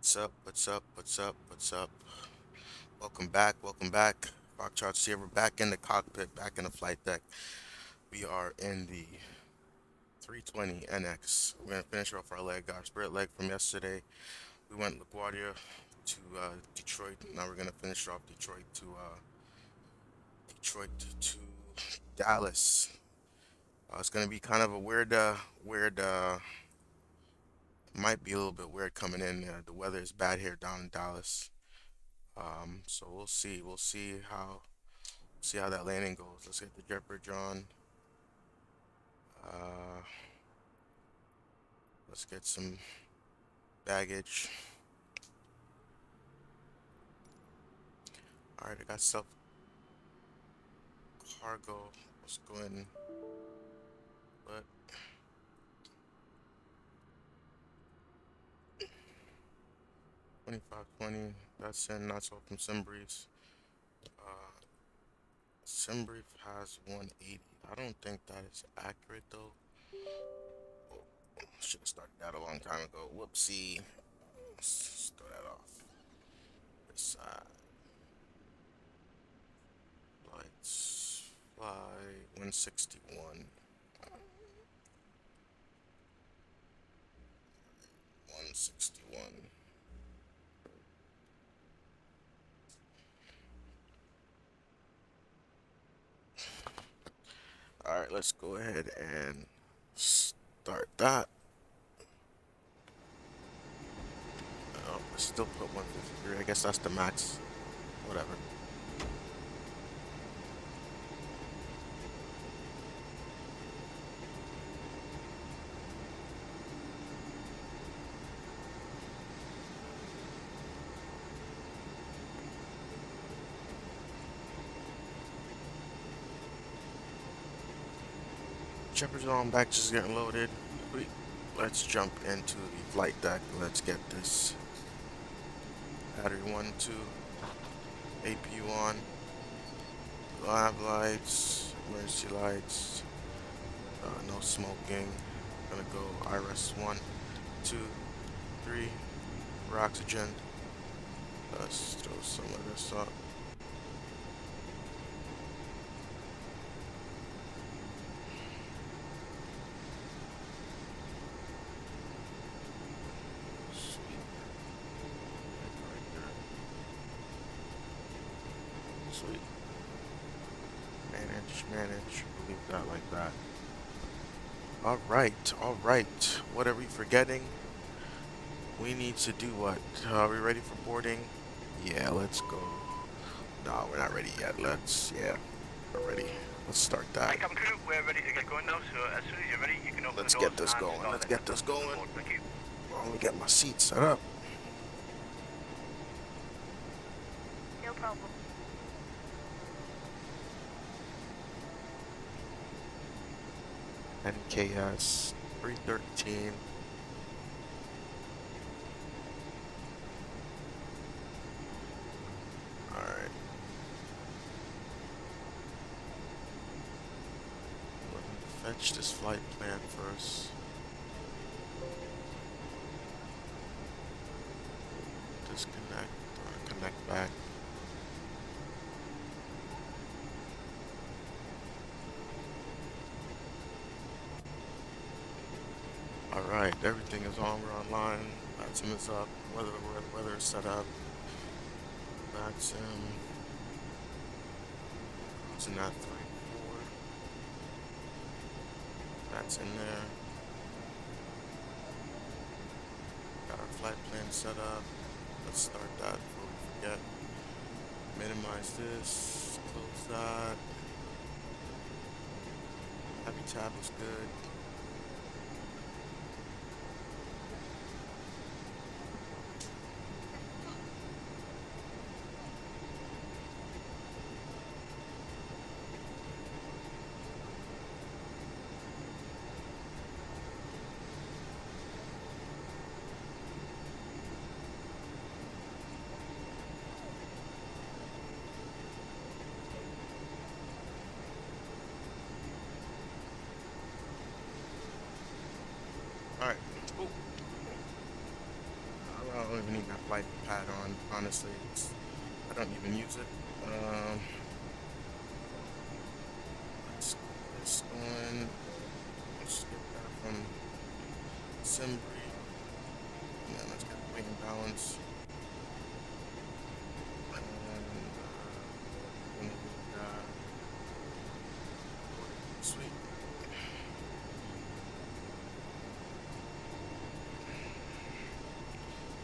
What's up? What's up? What's up? What's up? Welcome back. Welcome back. Rock Charts here. We're back in the cockpit, back in the flight deck. We are in the 320NX. We're gonna finish off our leg, our spirit leg from yesterday. We went LaGuardia to Detroit. Now we're gonna finish off Detroit to Dallas. It's gonna be kind of a weird. Might be a little bit weird coming in. The weather is bad here down in Dallas. So we'll see. We'll see how that landing goes. Let's get the jet bridge on. Uh, let's get some baggage. All right, I got stuff. Cargo. Let's go ahead and put 2520. That's in. That's all from Simbreeze. Simbrief has 180. I don't think that is accurate though. Oh, should have started that a long time ago. Whoopsie. Let's throw that off. This side. Lights. Fly. 161. 161. Alright, let's go ahead and start that. Oh, I still put 153. I guess that's the max. Whatever. Checkers on, back just getting loaded. Let's jump into the flight deck. Let's get this battery 1, 2, APU on, lab lights, emergency lights, no smoking. Gonna go IRS 1, 2, 3 for oxygen. Let's throw some of this up. Sweet. Manage. Leave that like that. Alright. What are we forgetting? We need to do what? Are we ready for boarding? Yeah, let's go. No, we're not ready yet. We're ready. Let's start that. Come crew, we're ready to get going now, so as soon as you're ready, you can open Let's the doors. get this going. Let's get this going. Thank you. Let me get my seat set up. No problem. NKS 313. Alright. Let me fetch this flight plan first. Disconnect or connect back. Alright, everything is on, we're online. Vatsim is up, weather is set up. Vatsim. It's in that 3-4. That's in there. Got our flight plan set up. Let's start that before we forget. Minimize this, close that. Heavy tab is good. I don't even need that flight pad on, honestly. I don't even use it. Let's get this going. Let's get that from Simbri. And then let's get the weight and balance. And sweet.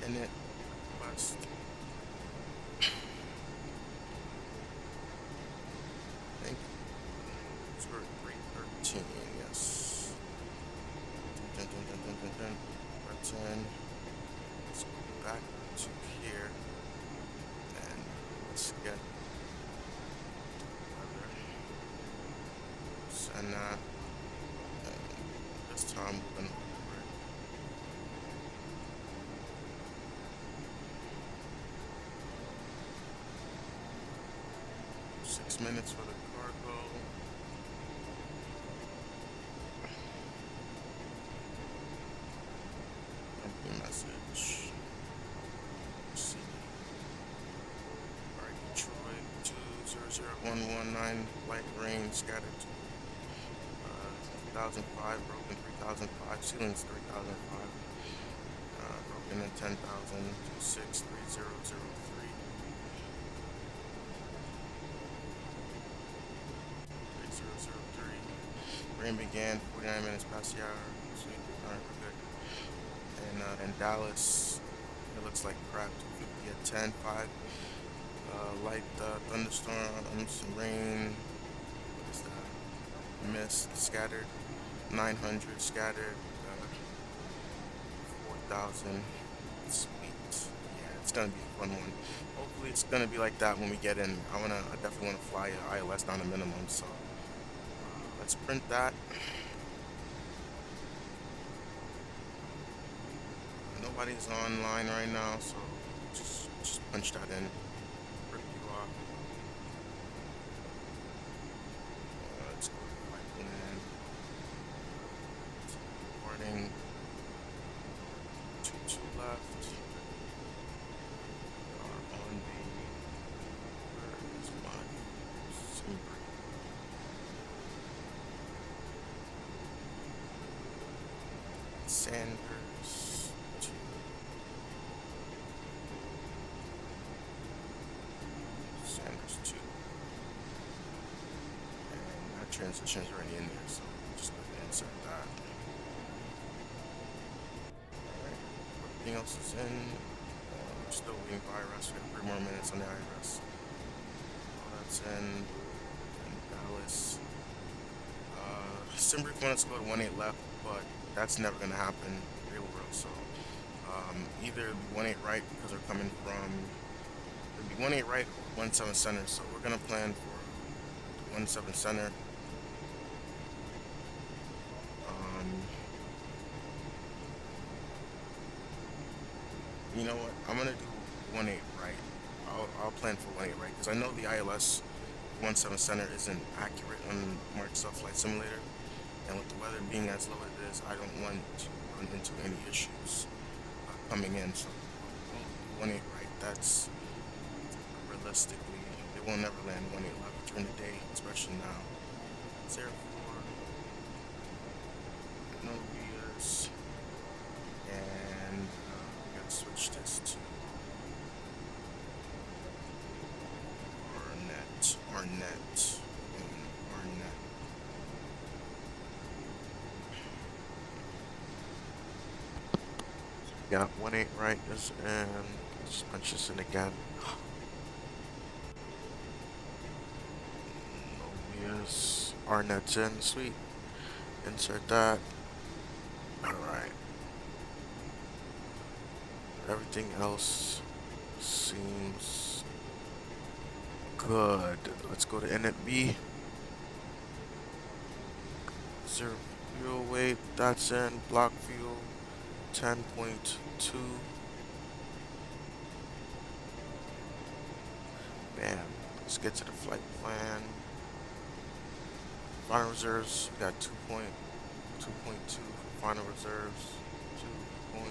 And it must. Thank you. It's for 313, yes. Dun, dun, dun, dun, dun, dun. Return. Let's go back to here. And let's get send that. And this time we're gonna over it. 6 minutes for the cargo. Empty message. See. Alright, Detroit 200119 light rain scattered to 2005, broken 3005, ceilings 3005, broken in 10,000, 263003. 3003. Rain began 49 minutes past the hour. Sweet. Alright, we're good. And Dallas, it looks like crap. 250 at 10, 5. Light thunderstorms, rain. What is that? Mist scattered. 900 scattered. 4,000. Sweet. Yeah, it's gonna be a fun one. Hopefully, it's gonna be like that when we get in. I definitely wanna fly ILS down to minimum. So let's print that. Nobody's online right now, so just punch that in. Rip you off. Let's go to flight plan. Recording. 2 left. We are on the. Where is my Simbri? Sanders. Sanders 2. And that transition is already in there, so just go ahead and insert that. Alright, everything else is in. We're still waiting for IRS. We have 3 more minutes on the IRS. All that's in. And Dallas. Simbri wants to go to 1.8 left, but that's never going to happen real world. So either it'll be 1.8 right because they're coming from. It'll be 1.8 right or 1.7 center. So we're gonna plan for 1.7 center. You know what? I'm gonna do 1.8 right. I'll plan for 1.8 right because I know the ILS 1.7 center isn't accurate on Microsoft Flight Simulator, and with the weather being as low as it is, I don't want to run into any issues coming in. So we'll do 1.8 right. That's realistically, it will never land 1.8 left during the day, especially now. 0.4. No rears. And we gotta switch this to Arnett. Got 1.8 right, and just punch this in again. No rears. Arnett's in, sweet. Insert that. Alright. Everything else seems good. Let's go to init B. 0 fuel weight, that's in. Block fuel 10.2. Bam. Let's get to the flight plan. Final reserves, we got 2.2 for final reserves. 2.2.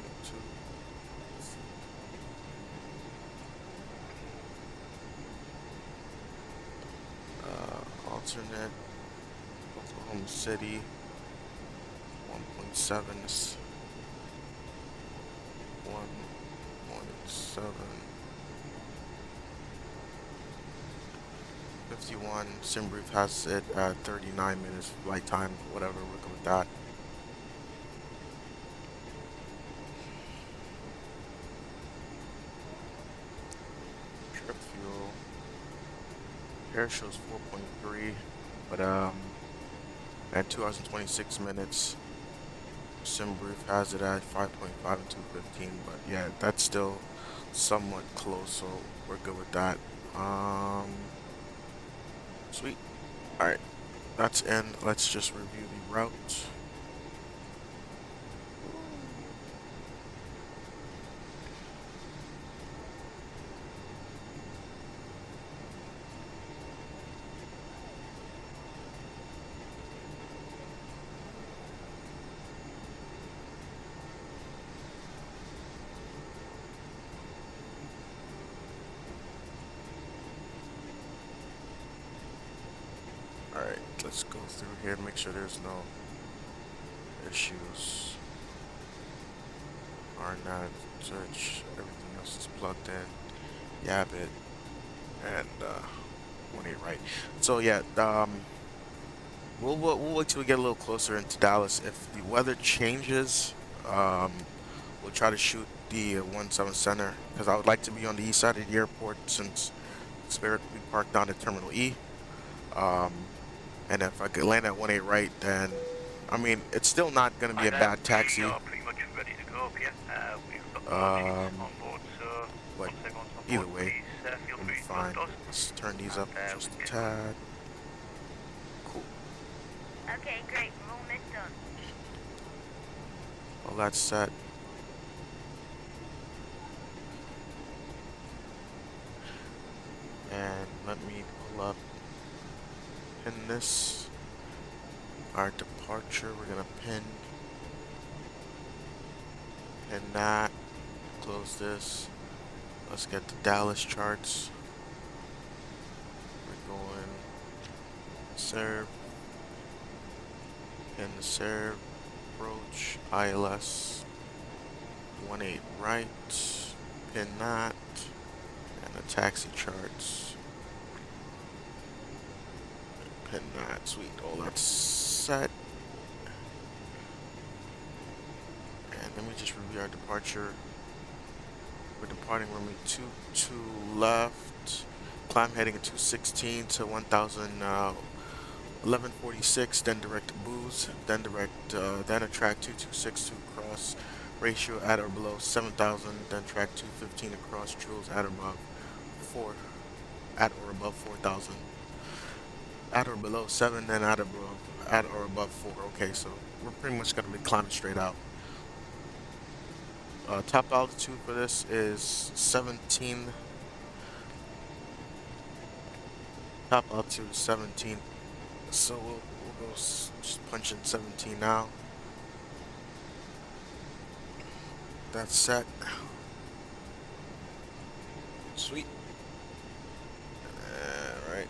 alternate, Oklahoma City, 1.7, 1.7, 51. SimBrief has it at 39 minutes flight time, whatever, we'll go with that. Trip fuel. Air shows 4.3, but at 2 hours and 26 minutes. SimBrief has it at 5.5 and 215, but yeah, that's still somewhat close, so we're good with that. Sweet. Alright, that's in. Let's just review the route. Alright, let's go through here and make sure there's no issues. RNAV, search, everything else is plugged in. Yabbit, and 1A right. So yeah, we'll wait till we get a little closer into Dallas. If the weather changes, we'll try to shoot the 1-7 center, because I would like to be on the east side of the airport since Spirit will be parked down at Terminal E. And if I could land at 1-8 right, then, I mean, it's still not going to be a bad taxi. We are pretty much ready to go up here. We've got on board, so But once everyone's on either board, way, please feel we'll free be to fine. close Let's turn these up just a we can- tad. Cool. Okay, great. We're almost done. All that's set. And let me pull up, pin this. Our departure, we're gonna pin that. Close this. Let's get the Dallas charts. We're going serve. Pin the serve. Approach. ILS 1-8 right. Pin that. And the taxi charts. Pin that. Sweet. All that's set. And let me just review our departure. We're departing runway 22 left. Climb heading at 216 to 1146. Then direct to Booze. Then direct. Then a track 2262 cross. Ratio at or below 7,000. Then track 215 across. Joules at or above 4. At or above 4,000. At or below 7, then at or above 4. Okay, so we're pretty much gonna be climbing straight out. Top altitude for this is 17. Top altitude is 17. So we'll go just punch in 17 now. That's set. Sweet. Alright.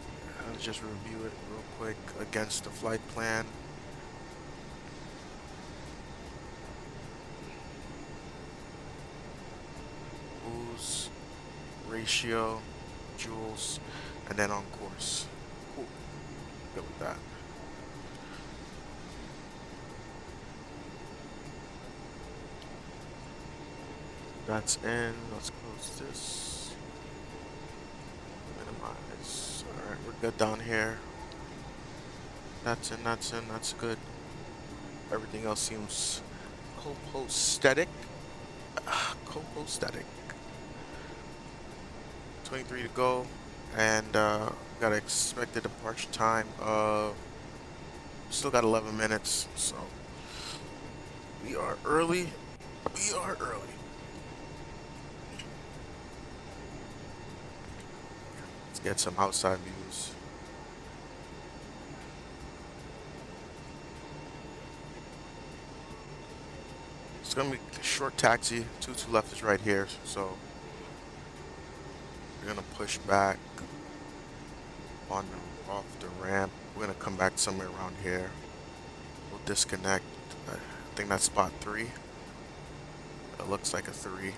Let's just review it real quick against the flight plan. Booze, ratio, joules, and then on course. Cool. Good with that. That's in. Let's close this. Minimize. Alright, we're good down here. That's in, that's good. Everything else seems copacetic. Copacetic. 23 to go. And got an expected departure time of, still got 11 minutes, so we are early. We are early. Let's get some outside views. It's gonna be a short taxi. 22 left is right here, so we're gonna push back on off the ramp. We're gonna come back somewhere around here. We'll disconnect. I think that's spot 3. It looks like a 3.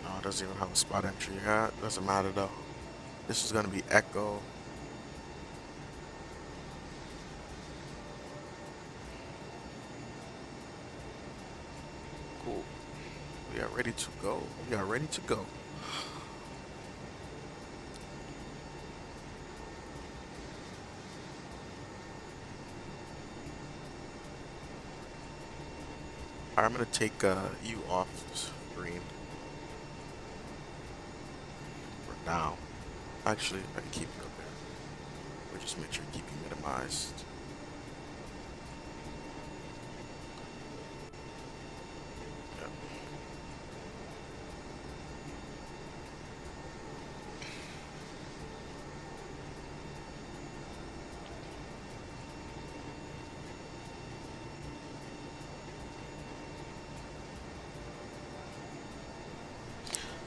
No, it doesn't even have a spot entry yet. Doesn't matter though. This is gonna be Echo. Cool. We are ready to go. We are ready to go. I'm gonna take you off screen for now. Actually, I can keep you up there. We'll just make sure to keep you minimized. Yep.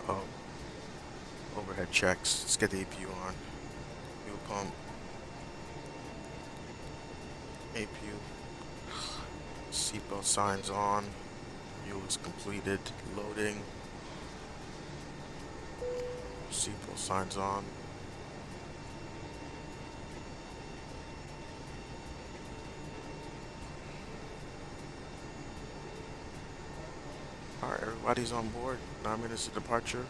Oh, overhead checks. Let's get the APU on. Fuel pump. APU. Seatbelt signs on. Fuel is completed. Loading. Seatbelt signs on. Alright, everybody's on board. 9 minutes to departure.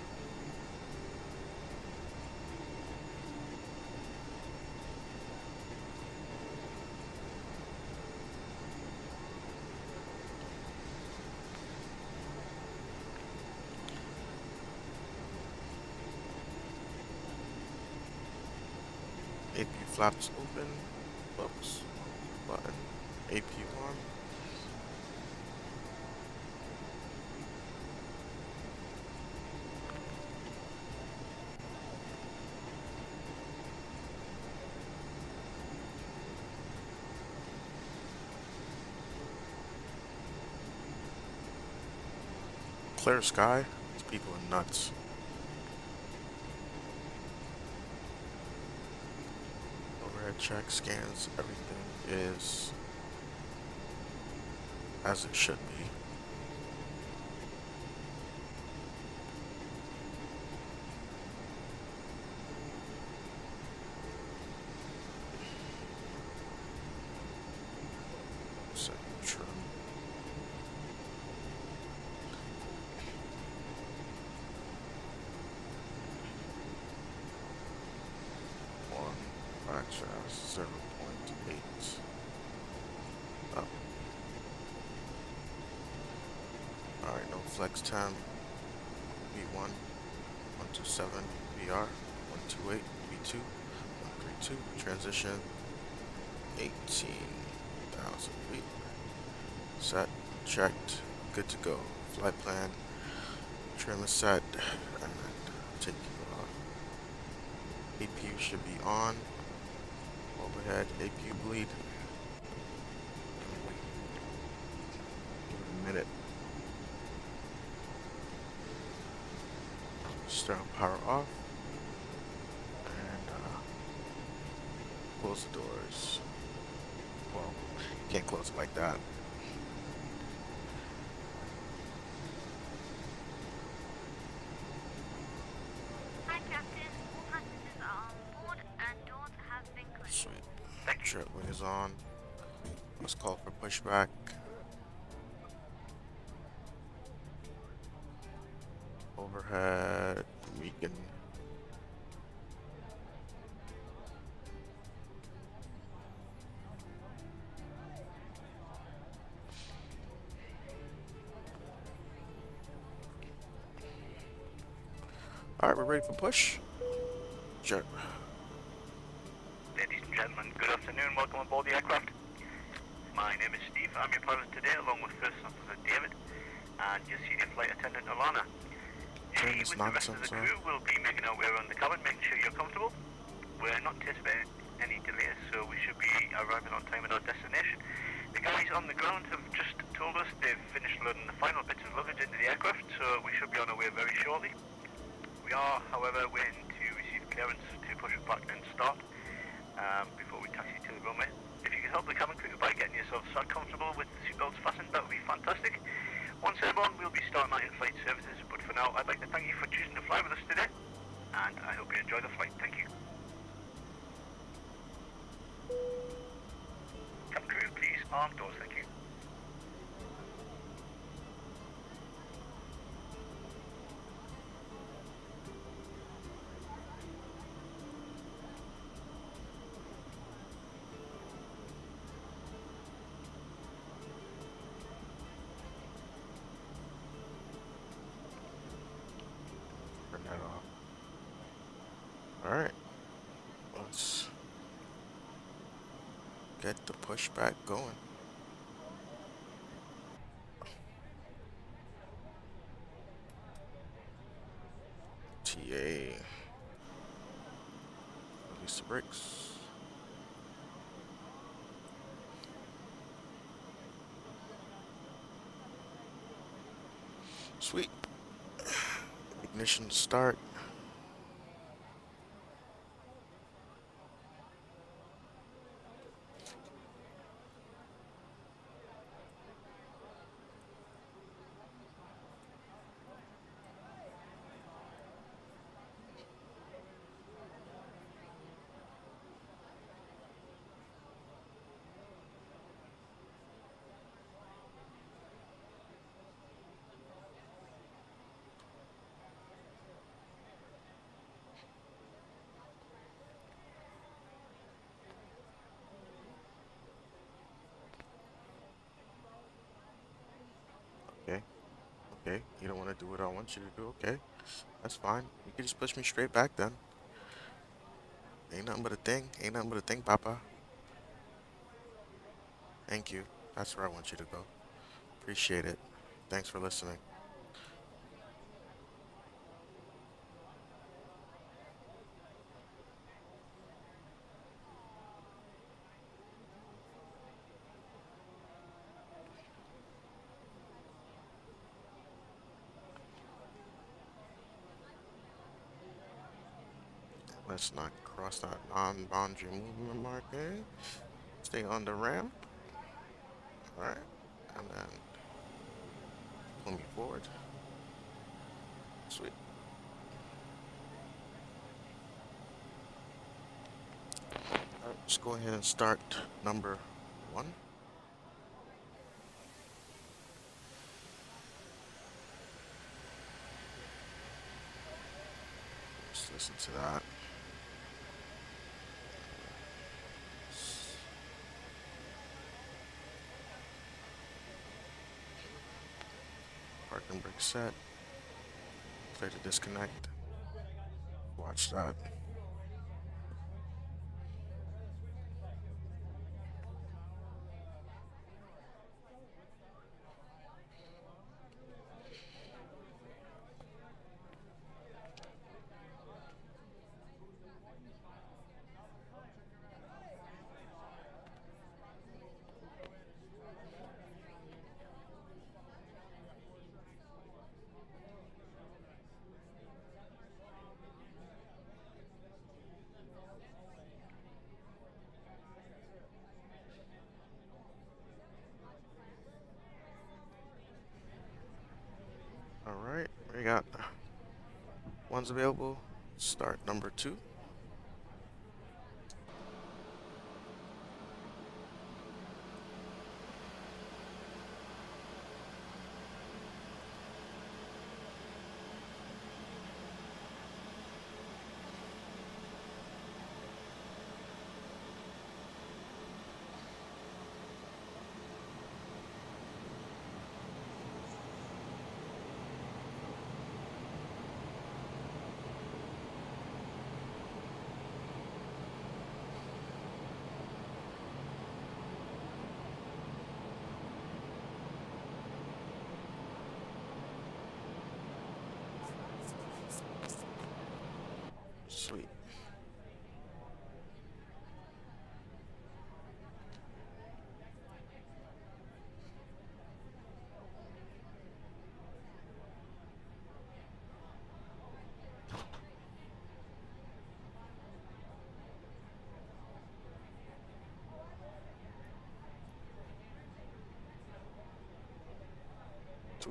APU flaps open. Oops. Button. APU on. Clear sky. These people are nuts. Overhead check scans. Everything is as it should be. So trim. Fracture 0.8 up. Alright, no flex time. V1, 127, VR, 128, V2, 132, transition 18,000 feet. Set, checked, good to go. Flight plan, trim is set, and take you off. APU should be on. Overhead, APU bleed. Give it a minute. Start power off. And close the doors. Well, you can't close it like that. Hi, Captain. All passengers are on board and doors have been closed. Sweet. Jet wing is on. Let's call for pushback. Overhead, we can. Alright, we're ready for push. Jet. Ladies and gentlemen, good afternoon. Welcome aboard the aircraft. My name is Steve. I'm your pilot today, along with First Officer David and your senior flight attendant Alana. Train is With the rest of the nonsense, crew, we'll be making our way around the cabin, making sure you're comfortable. We're not anticipating any delays, so we should be arriving on time at our destination. The guys on the ground have just told us they've finished loading the final bits of luggage into the aircraft, so we should be on our way very shortly. We are, however, waiting to receive clearance to push back and start before we taxi to the runway. If you could help the cabin crew by getting yourself sat comfortable with the seatbelts fastened, that would be fantastic. Once airborne, we'll be starting our in-flight services, but for now, I'd like to thank you for choosing to fly with us today, and I hope you enjoy the flight. Thank you. Cabin crew, please arm doors. Thank you. Turn that off. Alright. Let's get the pushback going. TA. Release the brakes. Sweet. Ignition start. Okay. Okay. You don't want to do what I want you to do. Okay. That's fine. You can just push me straight back then. Ain't nothing but a thing. Ain't nothing but a thing, Papa. Thank you. That's where I want you to go. Appreciate it. Thanks for listening. Let's not cross that non-boundary movement marker. Stay on the ramp. Alright. And then pull me forward. Sweet. Alright, let's go ahead and start number 1. Just listen to that. Parking brake set. Clear to disconnect. Watch that. Alright, we got one's available. Start number 2. Sweet.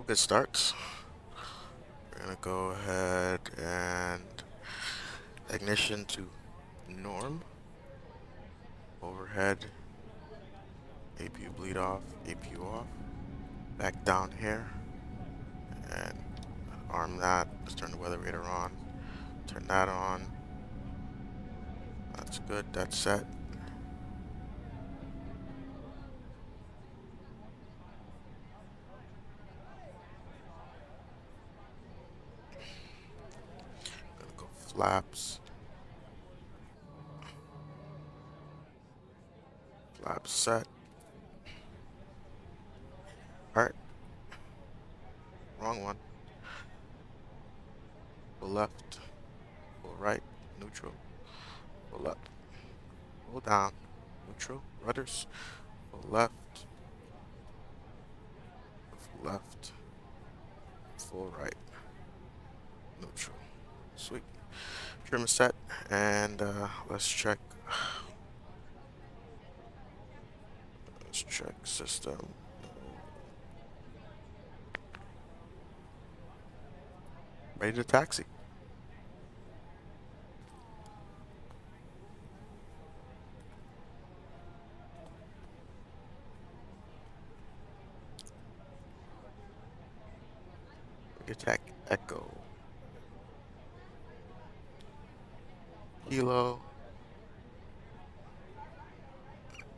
We'll get starts. We're gonna go ahead and ignition to norm, overhead, APU bleed off, APU off, back down here, and arm that. Let's turn the weather radar on, turn that on. That's good, that's set. Gonna go flaps. Flaps set. Alright. Wrong one. Pull left. Pull right. Neutral. Pull up. Pull down. Neutral. Rudders. Pull left. Full left. Full right. Neutral. Sweet. Trim is set. And let's check. Let's check system. Ready to taxi. Attack Echo. Kilo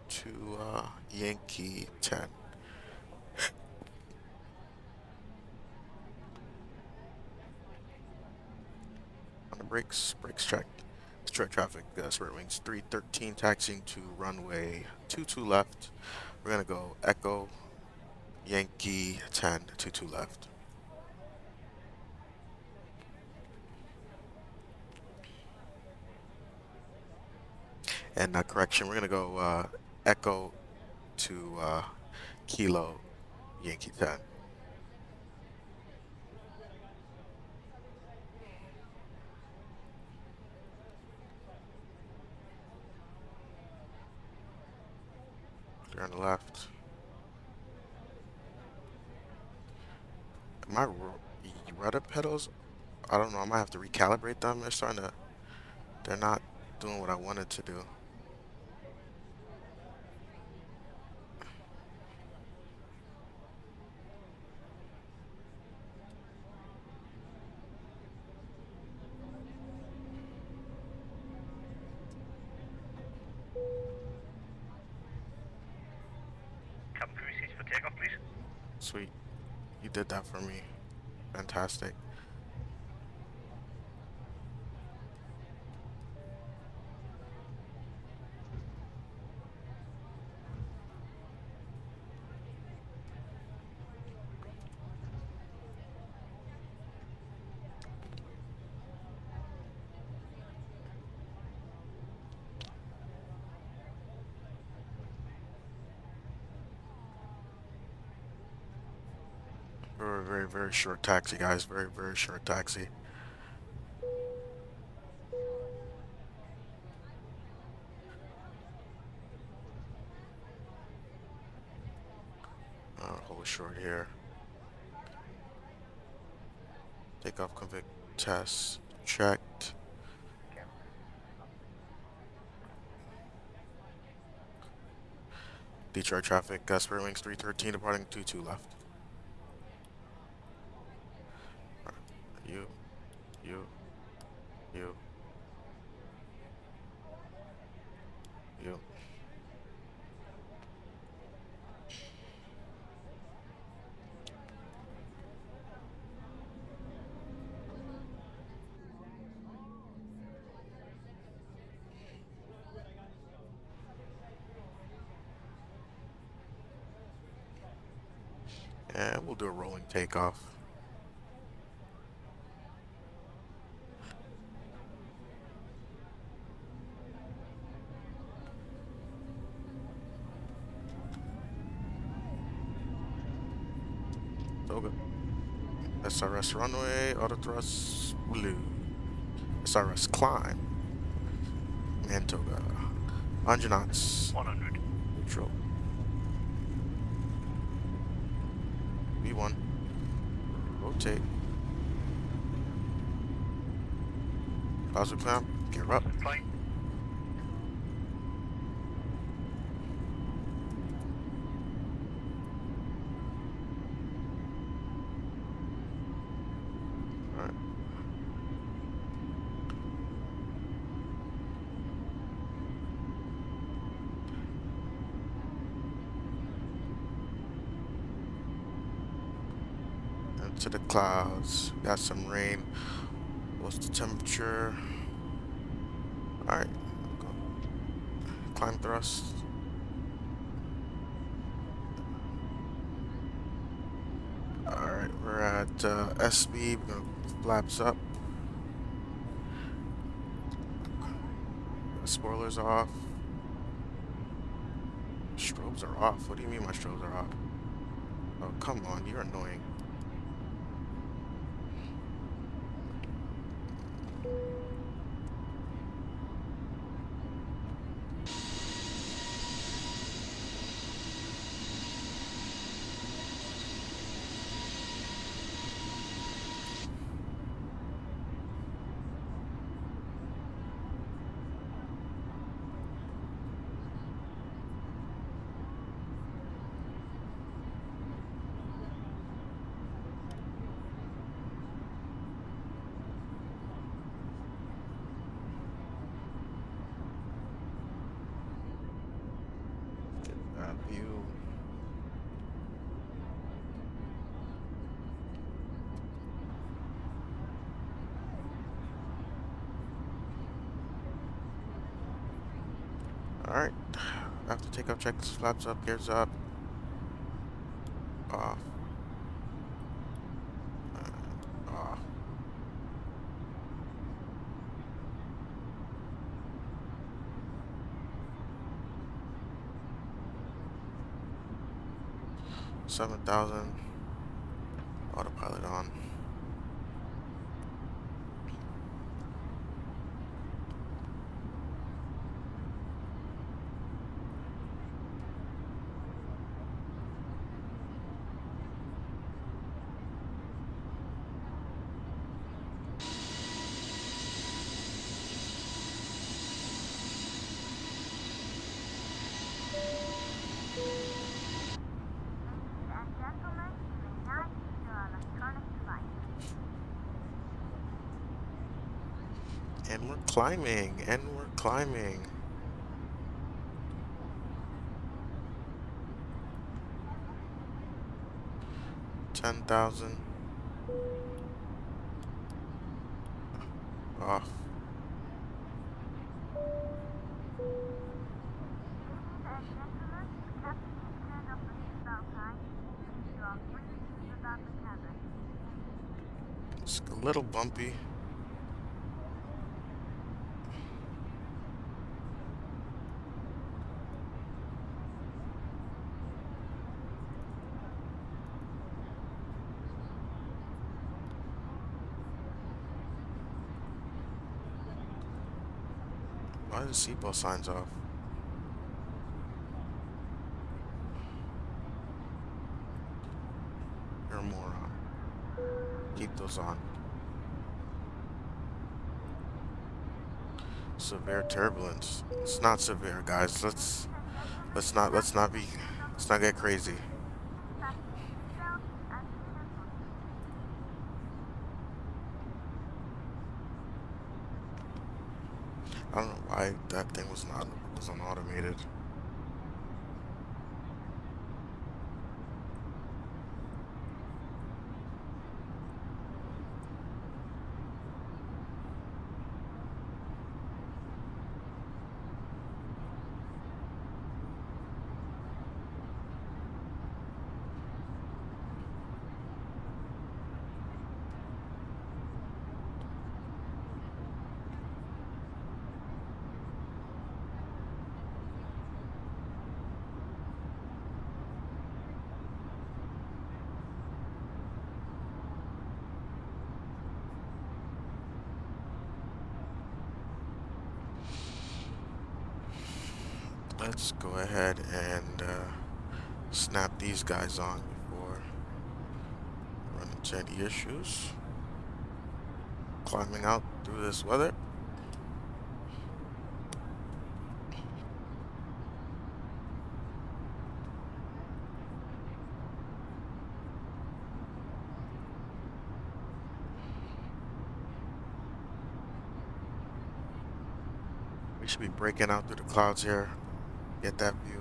to Yankee 10. On the brakes checked. Straight traffic, Spirit Wings 313 taxiing to runway 22 left. We're gonna go Echo Yankee 10 22 left. And correction, we're gonna go Echo to Kilo Yankee 10. Clear on the left. My rudder pedals, I don't know, I might have to recalibrate them. They're not doing what I wanted to do. Cabin crew seats for takeoff, please. Sweet. You did that for me. Fantastic. Very short taxi, guys. Very short taxi. Hold short here. Takeoff convict test checked. Detroit traffic, Spirit Wings 313 departing 22 left. You. And we'll do a rolling takeoff. Toga. SRS runway, auto thrust blue. SRS climb. Mantoga. 100 knots. 100. Neutral. V1. rotate. Positive clamp, gear up. Fine. Alright. Into the clouds. Got some rain. What's the temperature? Alright. Climb thrust. Alright, we're at S speed. We're gonna flaps up. Spoilers off. Strobes are off. What do you mean my strobes are off? Oh, come on. You're annoying. View. Alright. After takeoff, check this flaps up, gears up. Off. Off. $7,000. Autopilot on. And we're climbing, and we're climbing. $10,000. Off. It's a little bumpy. Why are the seatbelt signs off? You're a moron. Keep those on. Severe turbulence. It's not severe, guys. Let's not get crazy. I don't know why that thing was automated. Let's go ahead and snap these guys on before running Any issues? Climbing out through this weather. We should be breaking out through the clouds here. Get that view.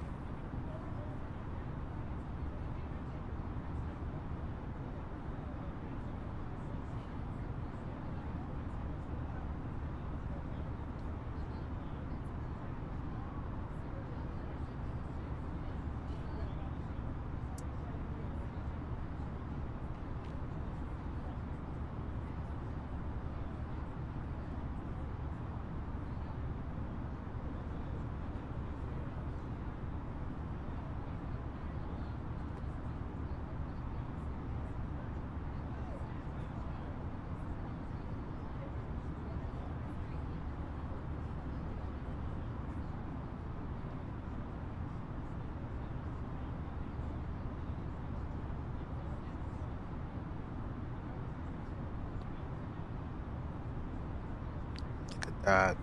Look at that.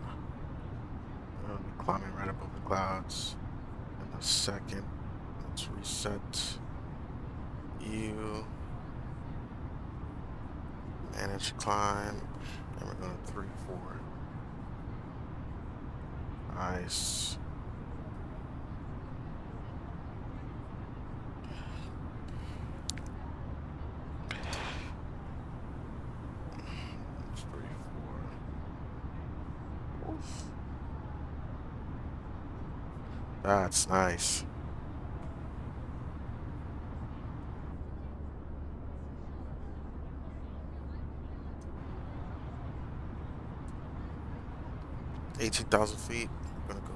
I'll be climbing right above the clouds in a second. Let's reset you. Manage climb. And we're going to 3-4. Nice. It's 3-4. Oof. That's nice. $18,000 feet. I'm gonna go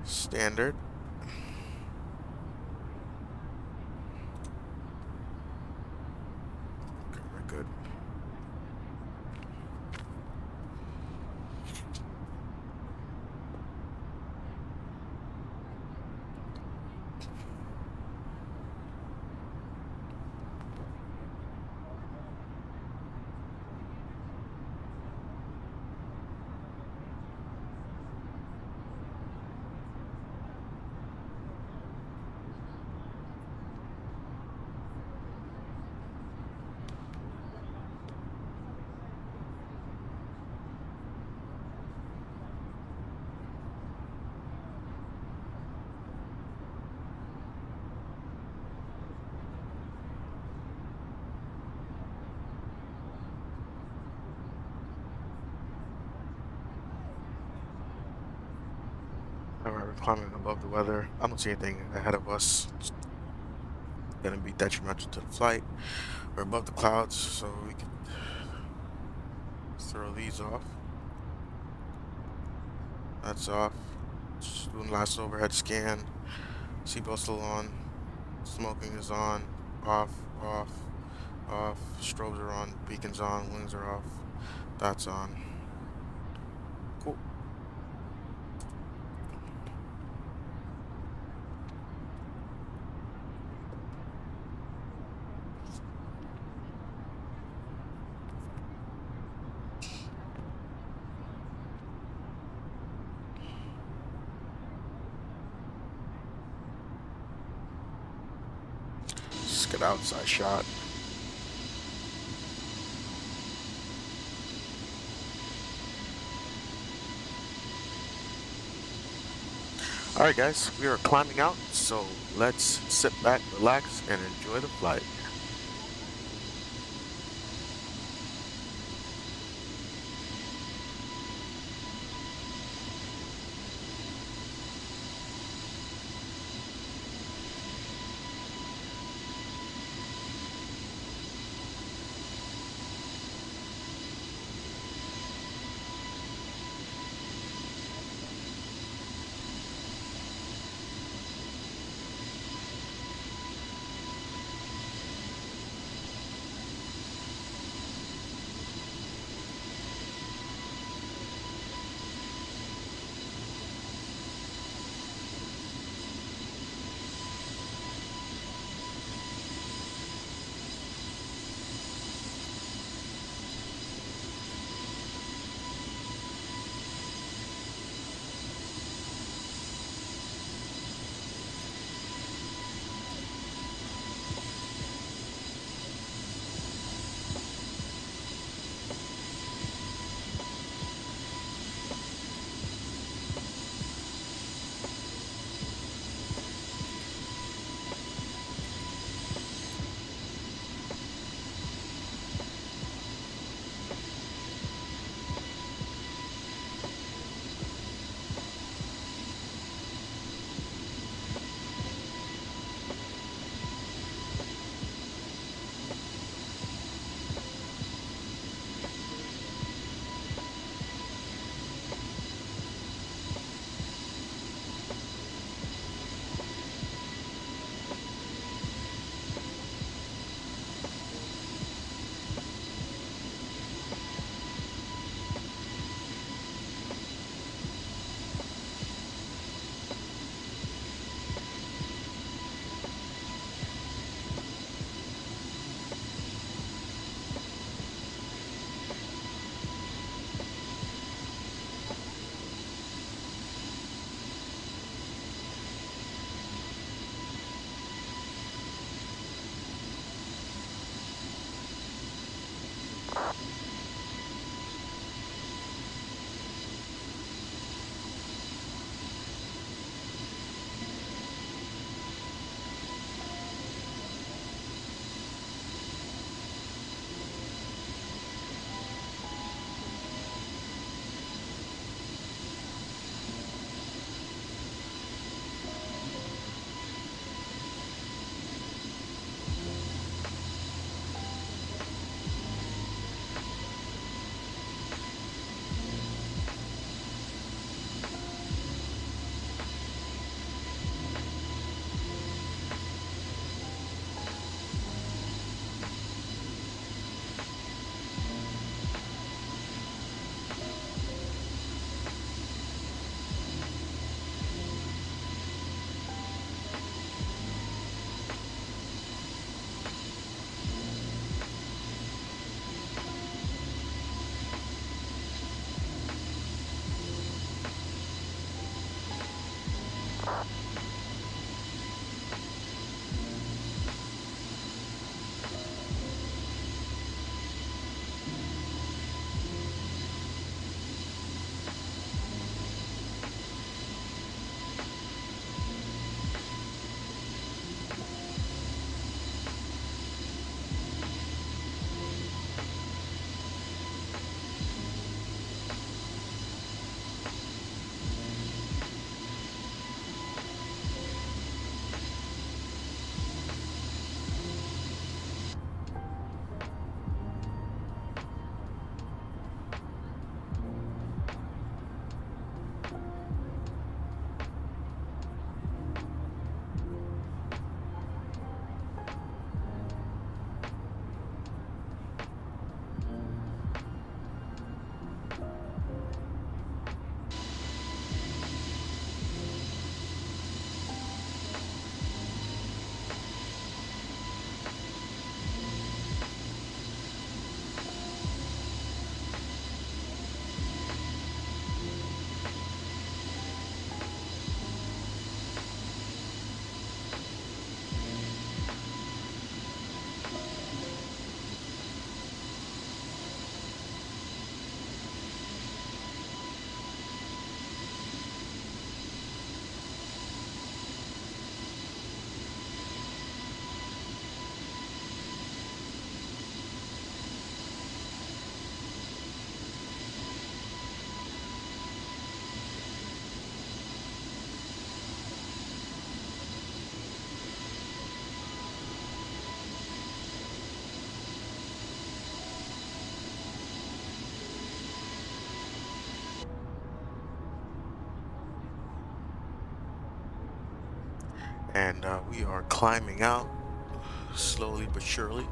standard. Okay, we're good. Alright, we're climbing above the weather. I don't see anything ahead of us. It's gonna be detrimental to the flight. We're above the clouds, so we can throw these off. That's off. Just doing last overhead scan. Seatbelt still on. Smoking is on. Off, off, off. Strobes are on. Beacons on. Wings are off. That's on. Cool. Let's get outside shot. Alright guys, we are climbing out, so let's sit back, relax, and enjoy the flight. And we are climbing out slowly but surely.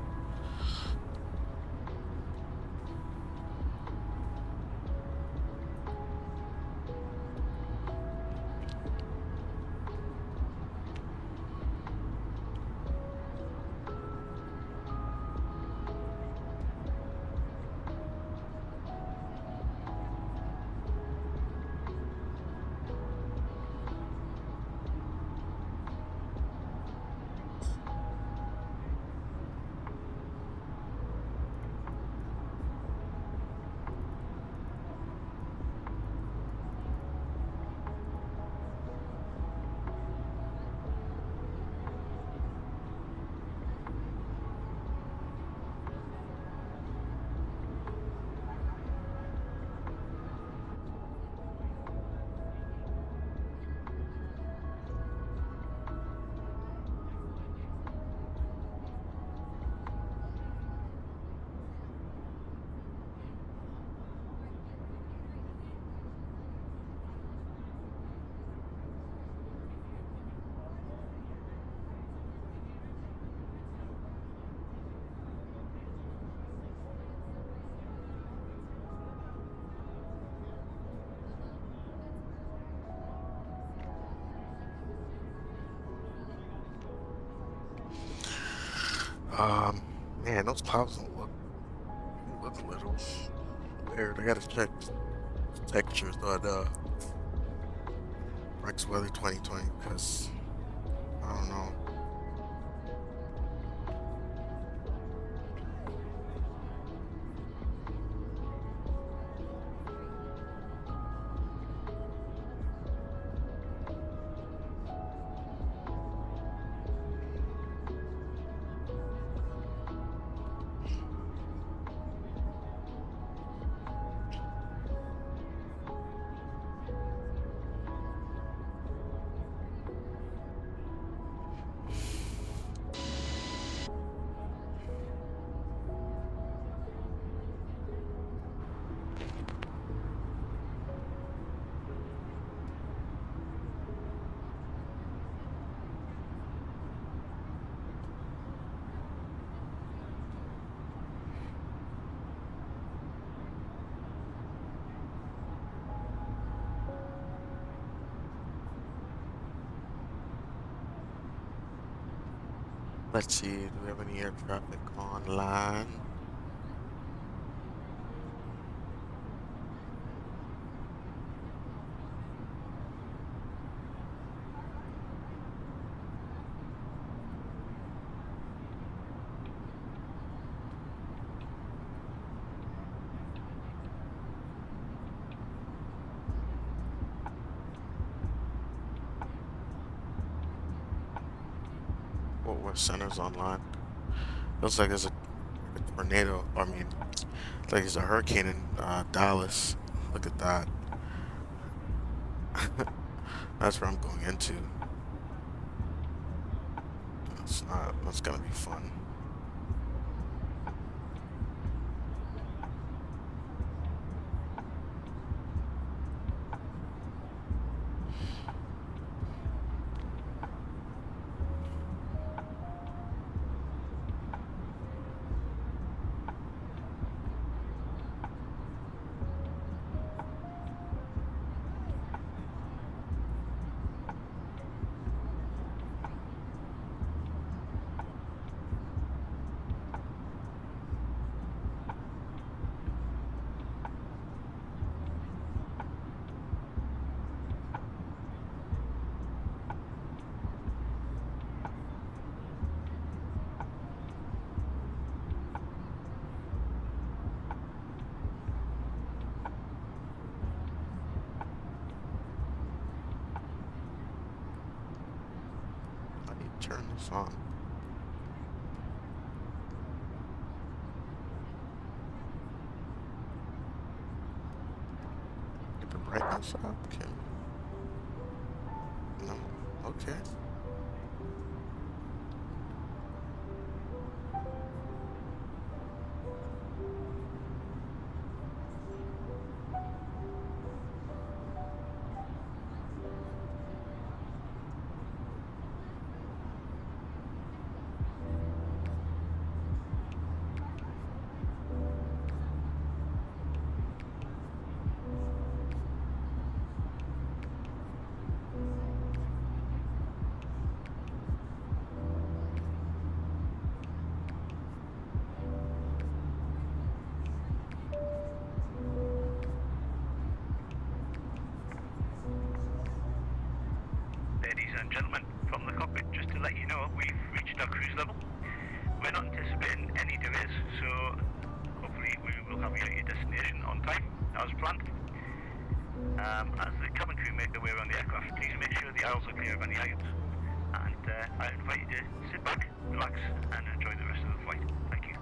Man, those clouds don't look a little weird. I gotta check textures on REXWX2020 because I don't know. Let's see, do we have any air traffic online? What centers online? Looks like there's a tornado. I mean, like there's a hurricane in Dallas. Look at that. That's where I'm going into. That's not. That's gonna be fun. Turn this on. Get the brightness up. Okay. No. Okay. and gentlemen, from the cockpit, just to let you know, we've reached our cruise level. We're not anticipating any delays, so hopefully we will have you at your destination on time, as planned. As the cabin crew make their way around the aircraft, please make sure the aisles are clear of any items. And I invite you to sit back, relax, and enjoy the rest of the flight. Thank you.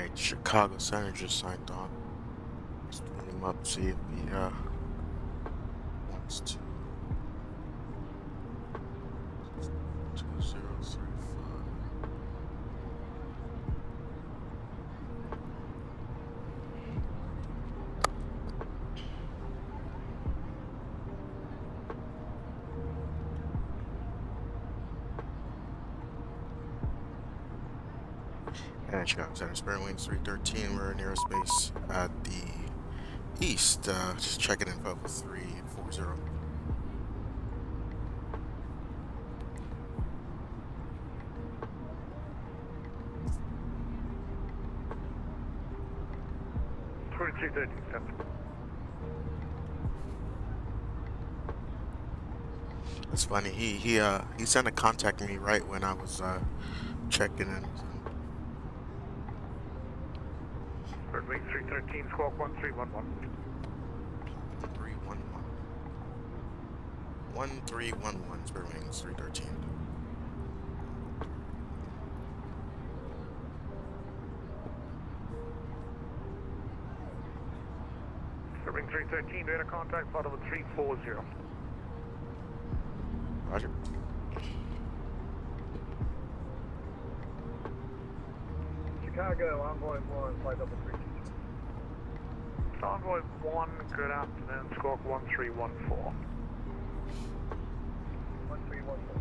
Alright, Chicago Center just signed on. Let's bring him up, see if he wants to. 2035. And Chicago Center, Spirit Wings 313. We're in aerospace at the east. Just checking info for 340. That's funny. He sent a contact me right when I was checking in. Bird Wing 313, squawk 1311. 311. 1311, Spirit Wings 313. Bird Wing 313, radar contact, follow with 340. Roger. Chicago, Envoy 1, flight level 322. Envoy 1, good afternoon, squawk 1314. 1314.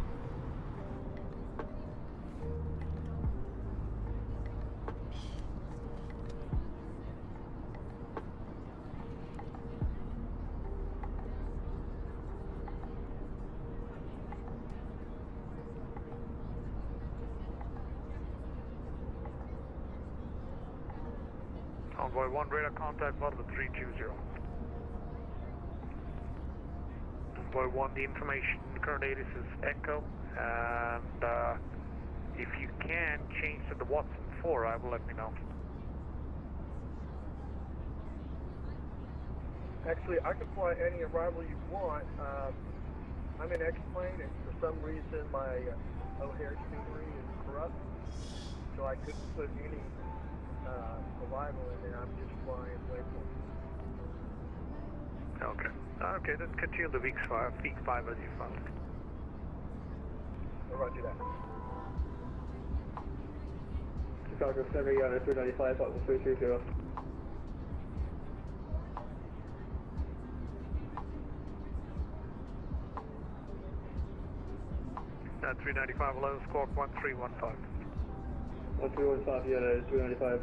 Envoy 1, radar contact, follow with 320. Envoy 1, the information current ATIS is Echo, and if you can change to the Vatsim 4, I will let me know. Actually, I can fly any arrival you want. I'm in X-plane, and for some reason my O'Hare scenery is corrupt, so I couldn't put any arrival in there. I'm just flying waypoint. Okay. Okay, then continue the week 5 as you found. Roger that. Chicago Center, you on 395, up to 330. 395 below, squawk 1315. 1315, yeah, 395.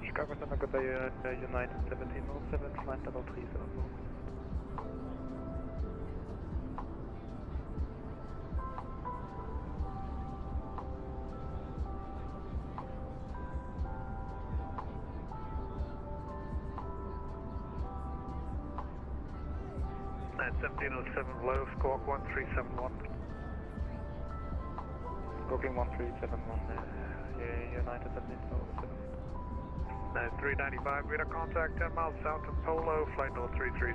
Chicago Center, got the United 1707, flight level 374. At 1707 below, squawk 1371. Booking 1371, United 1707. 395, radar contact 10 miles south of Polo, flight level 330.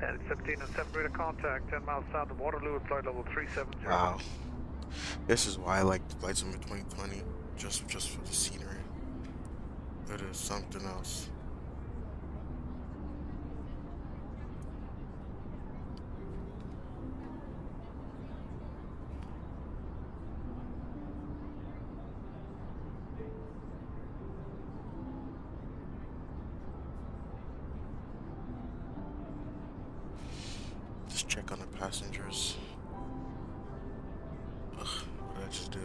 At 1707, radar contact 10 miles south of Waterloo, flight level 370. Wow. This is why I like the Flight Simulator 2020, just for the scenery. It is something else. Just check on the passengers. Ugh, what did I just do?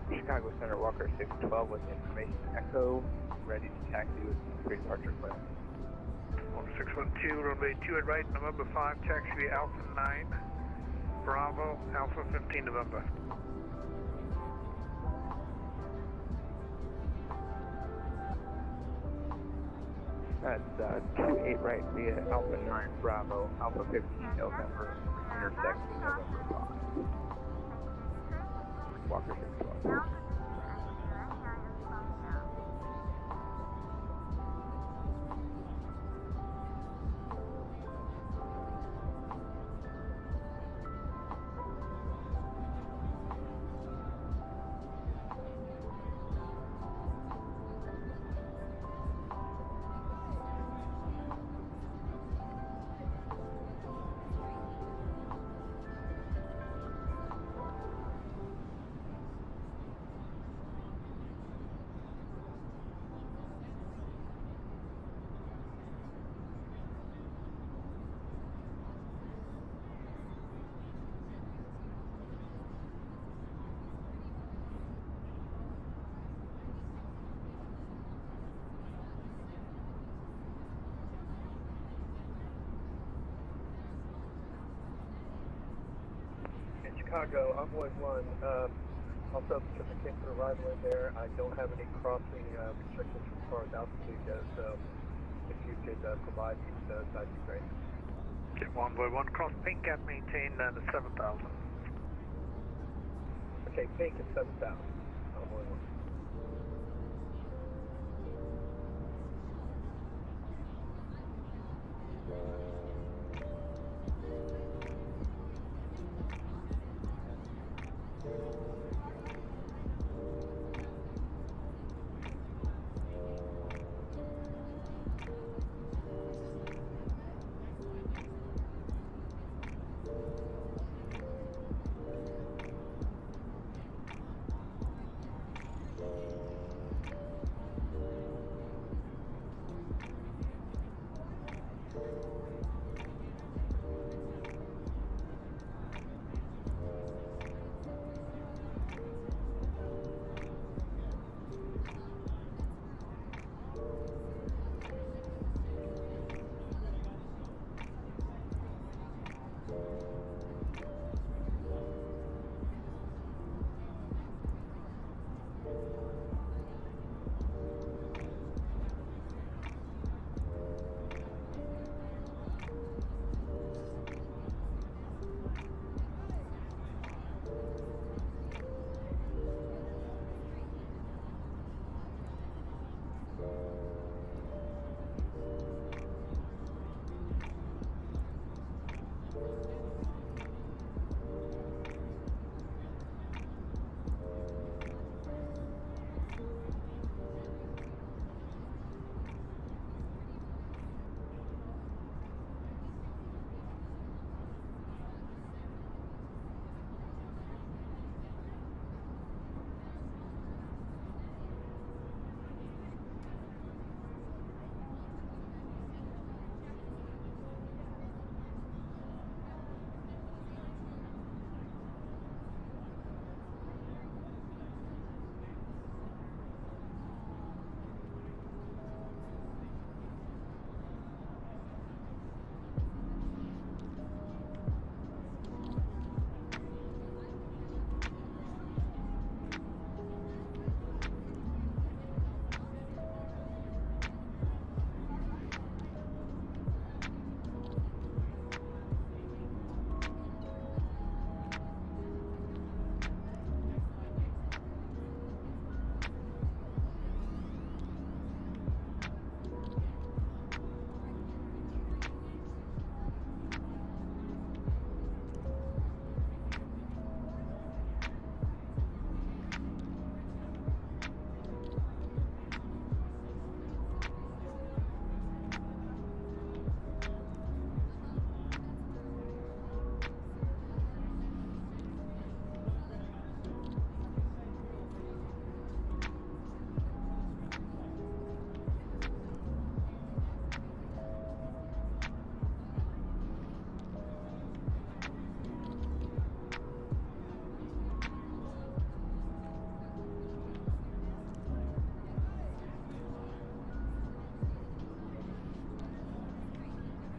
Chicago Center, Walker 612 with information Echo, ready to taxi with pre-departure plan. 1612, runway 2 at right, November 5, taxi Alpha 9, Bravo, Alpha 15 November. That's 28 right via Alpha 9 Bravo, Alpha 15 November, intersection November 5. Walker 612. Chicago, I'm 1-1. Also, because I can't put a rival in there, I don't have any crossing restrictions as far as altitude goes, so if you could provide me with those, that'd be great. Get 1 cross pink gap maintain down to 7,000. Okay, pink is 7,000. I'm 1-1.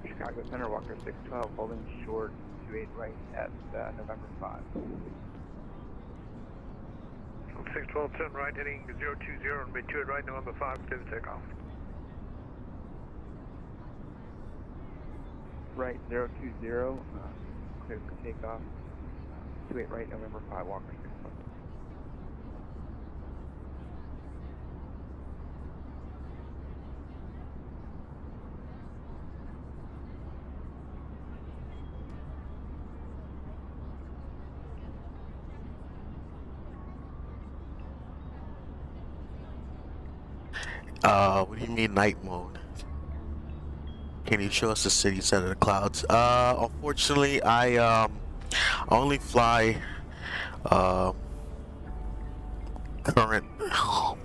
Chicago Center, Walker 612, holding short 28 right at November 5. 612, turn right, heading 020 and be 2 at right, November 5, clear for takeoff. right 020, clear for takeoff. 28 right, November 5, Walker 6. What do you mean night mode? Can you show us the city set of the clouds? Unfortunately, I only fly current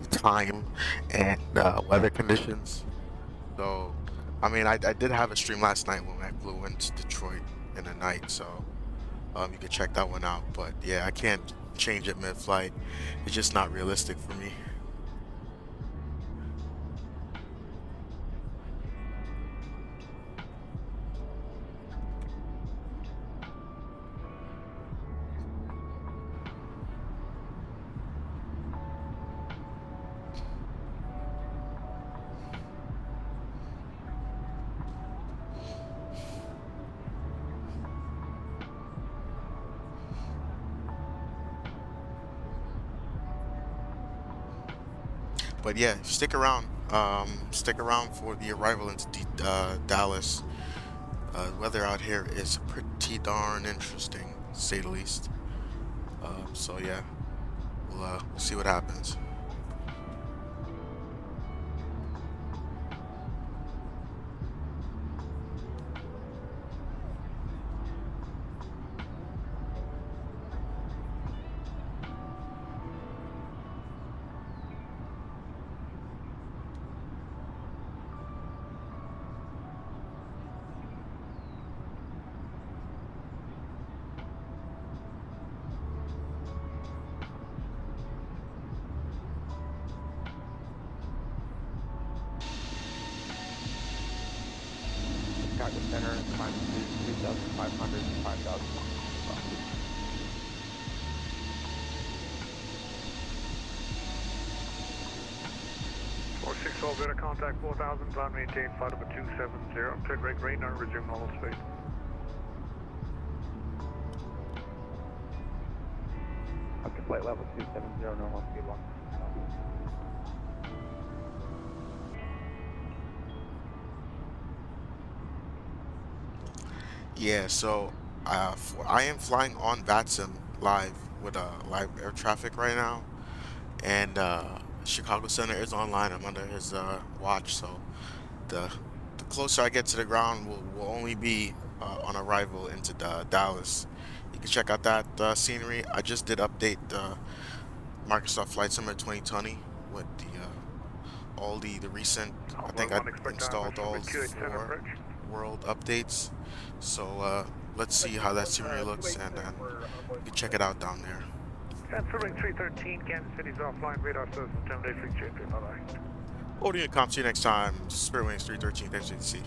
time and weather conditions. So, I mean, I did have a stream last night when I flew into Detroit in the night, so you can check that one out. But yeah, I can't change it mid-flight. It's just not realistic for me. But yeah, stick around. Stick around for the arrival into Dallas. Weather out here is pretty darn interesting, to say the least. So yeah, we'll see what happens. Chicago Center, climb 3,500 and 5,000. 4612 Beta contact 4000, climb maintain flight over 270, clear rate radar, resume normal speed. Up to flight level 270, normal speed 1. Yeah, so I am flying on Vatsim live with live air traffic right now, and Chicago Center is online. I'm under his watch, so the closer I get to the ground will only be on arrival into Dallas. You can check out that scenery. I just did update Microsoft Flight Simulator 2020 with the all the recent. I think I installed all 4 world updates. So let's see how that scenery looks, and then you can check it out down there. Answering 313, Kansas City's offline, radar system, 10-day fleet change, bye-bye. Audio and comp, see you next time. Spirit Wings 313, thanks for the see.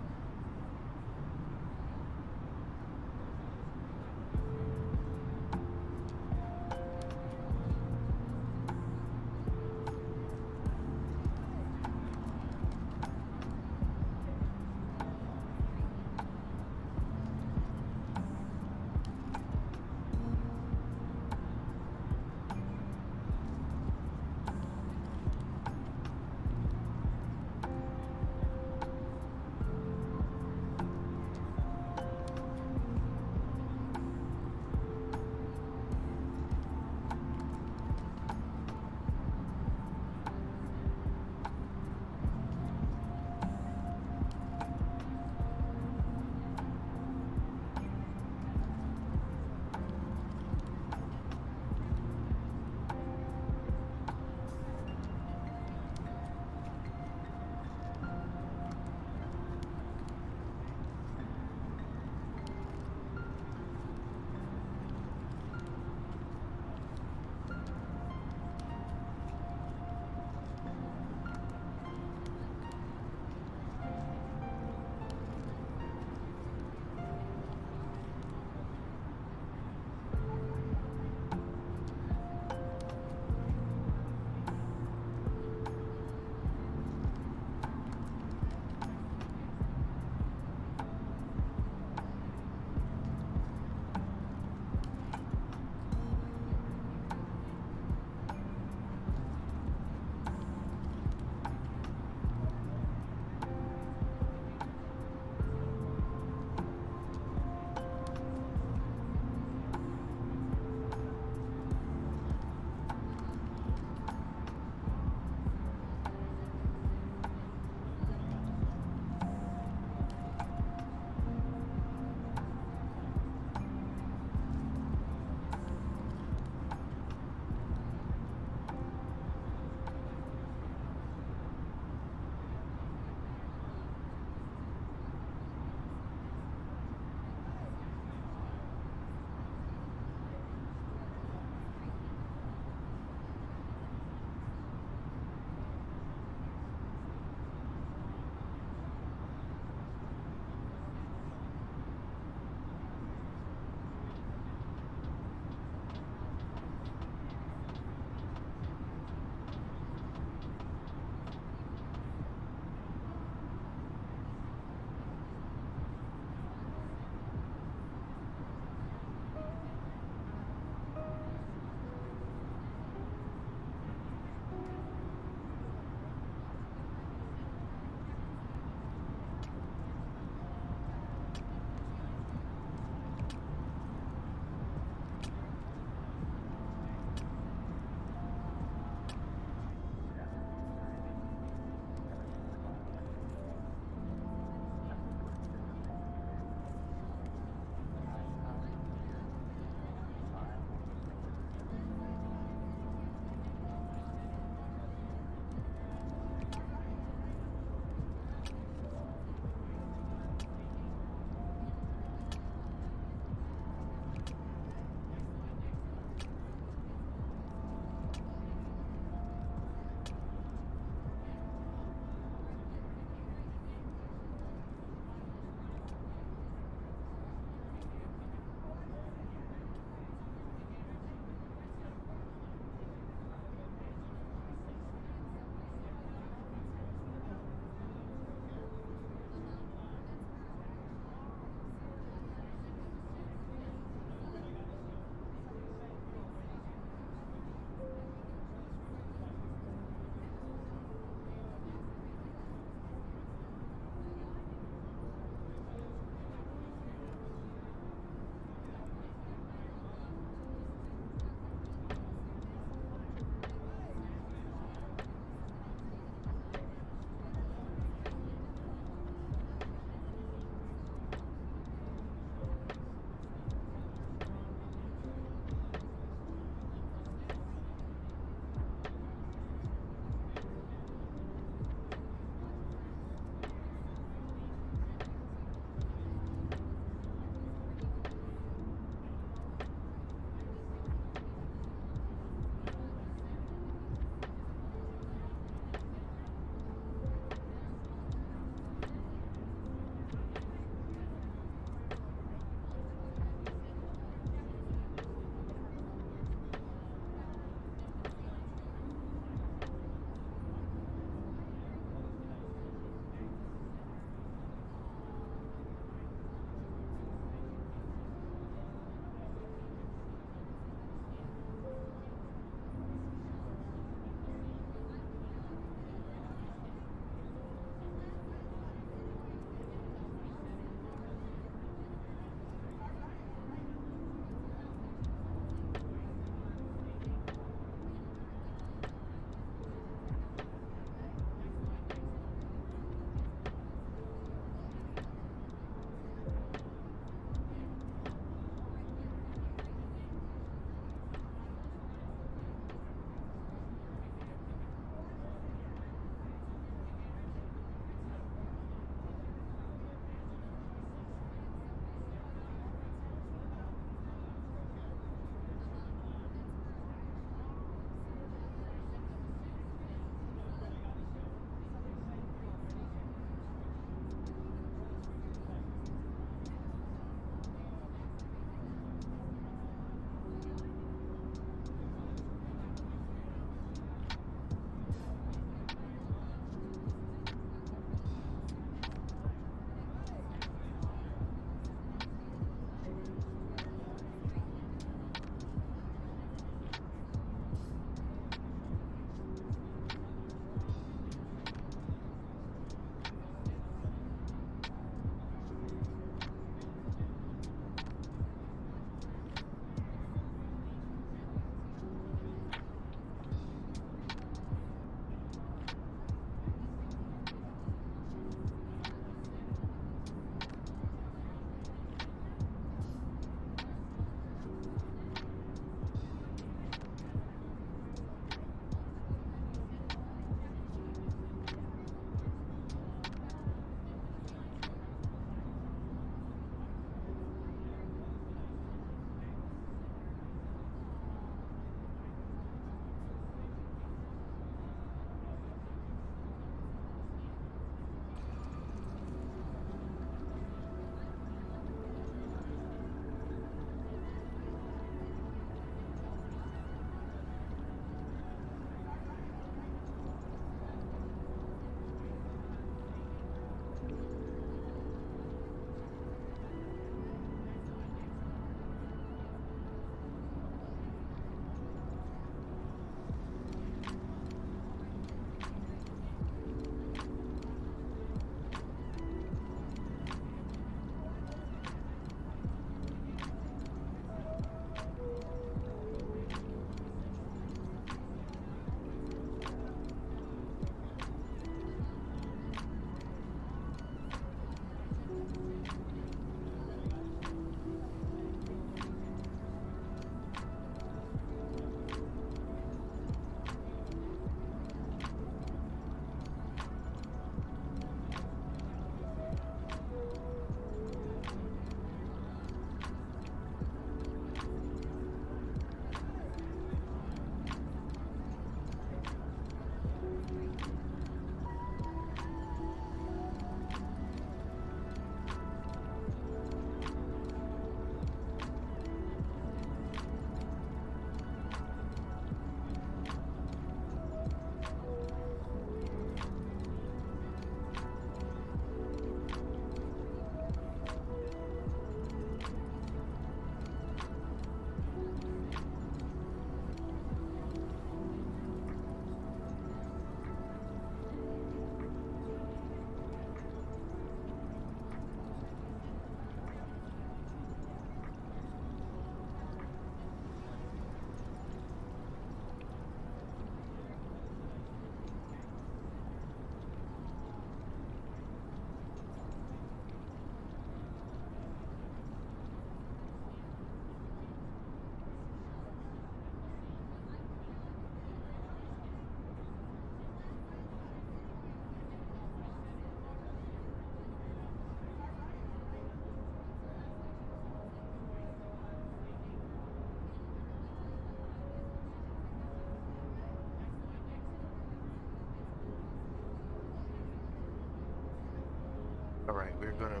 Alright, we're gonna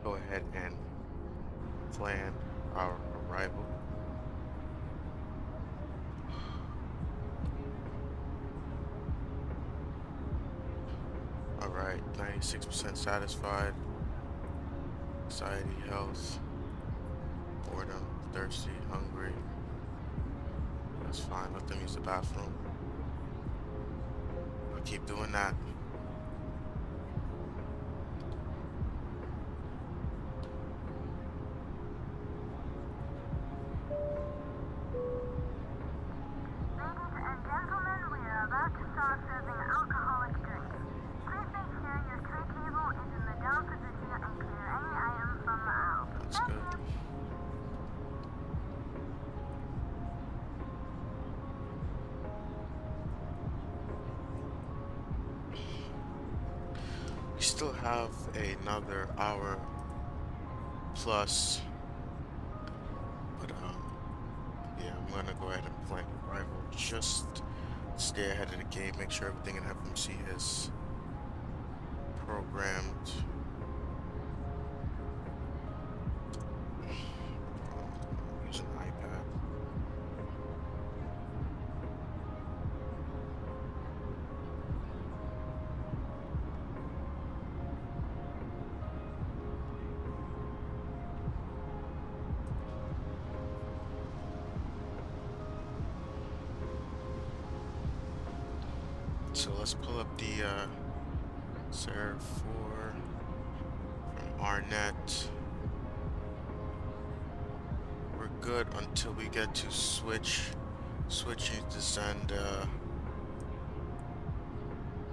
go ahead and plan our arrival. Alright, 96% satisfied. Anxiety, health, boredom, thirsty, hungry. That's fine, let them use the bathroom. I'll keep doing that. Ladies and gentlemen, we are about to start serving alcoholic drinks. Please make sure your tray table is in the down position and clear any items from the aisle. That's Thank good. you. We still have another hour plus, but yeah, I'm gonna go ahead and plan arrival. Just stay ahead of the game, make sure everything in FMC is programmed. Use an iPad. So let's pull up the serve 4 from RNet. We're good until we get to switch. Switch needs to send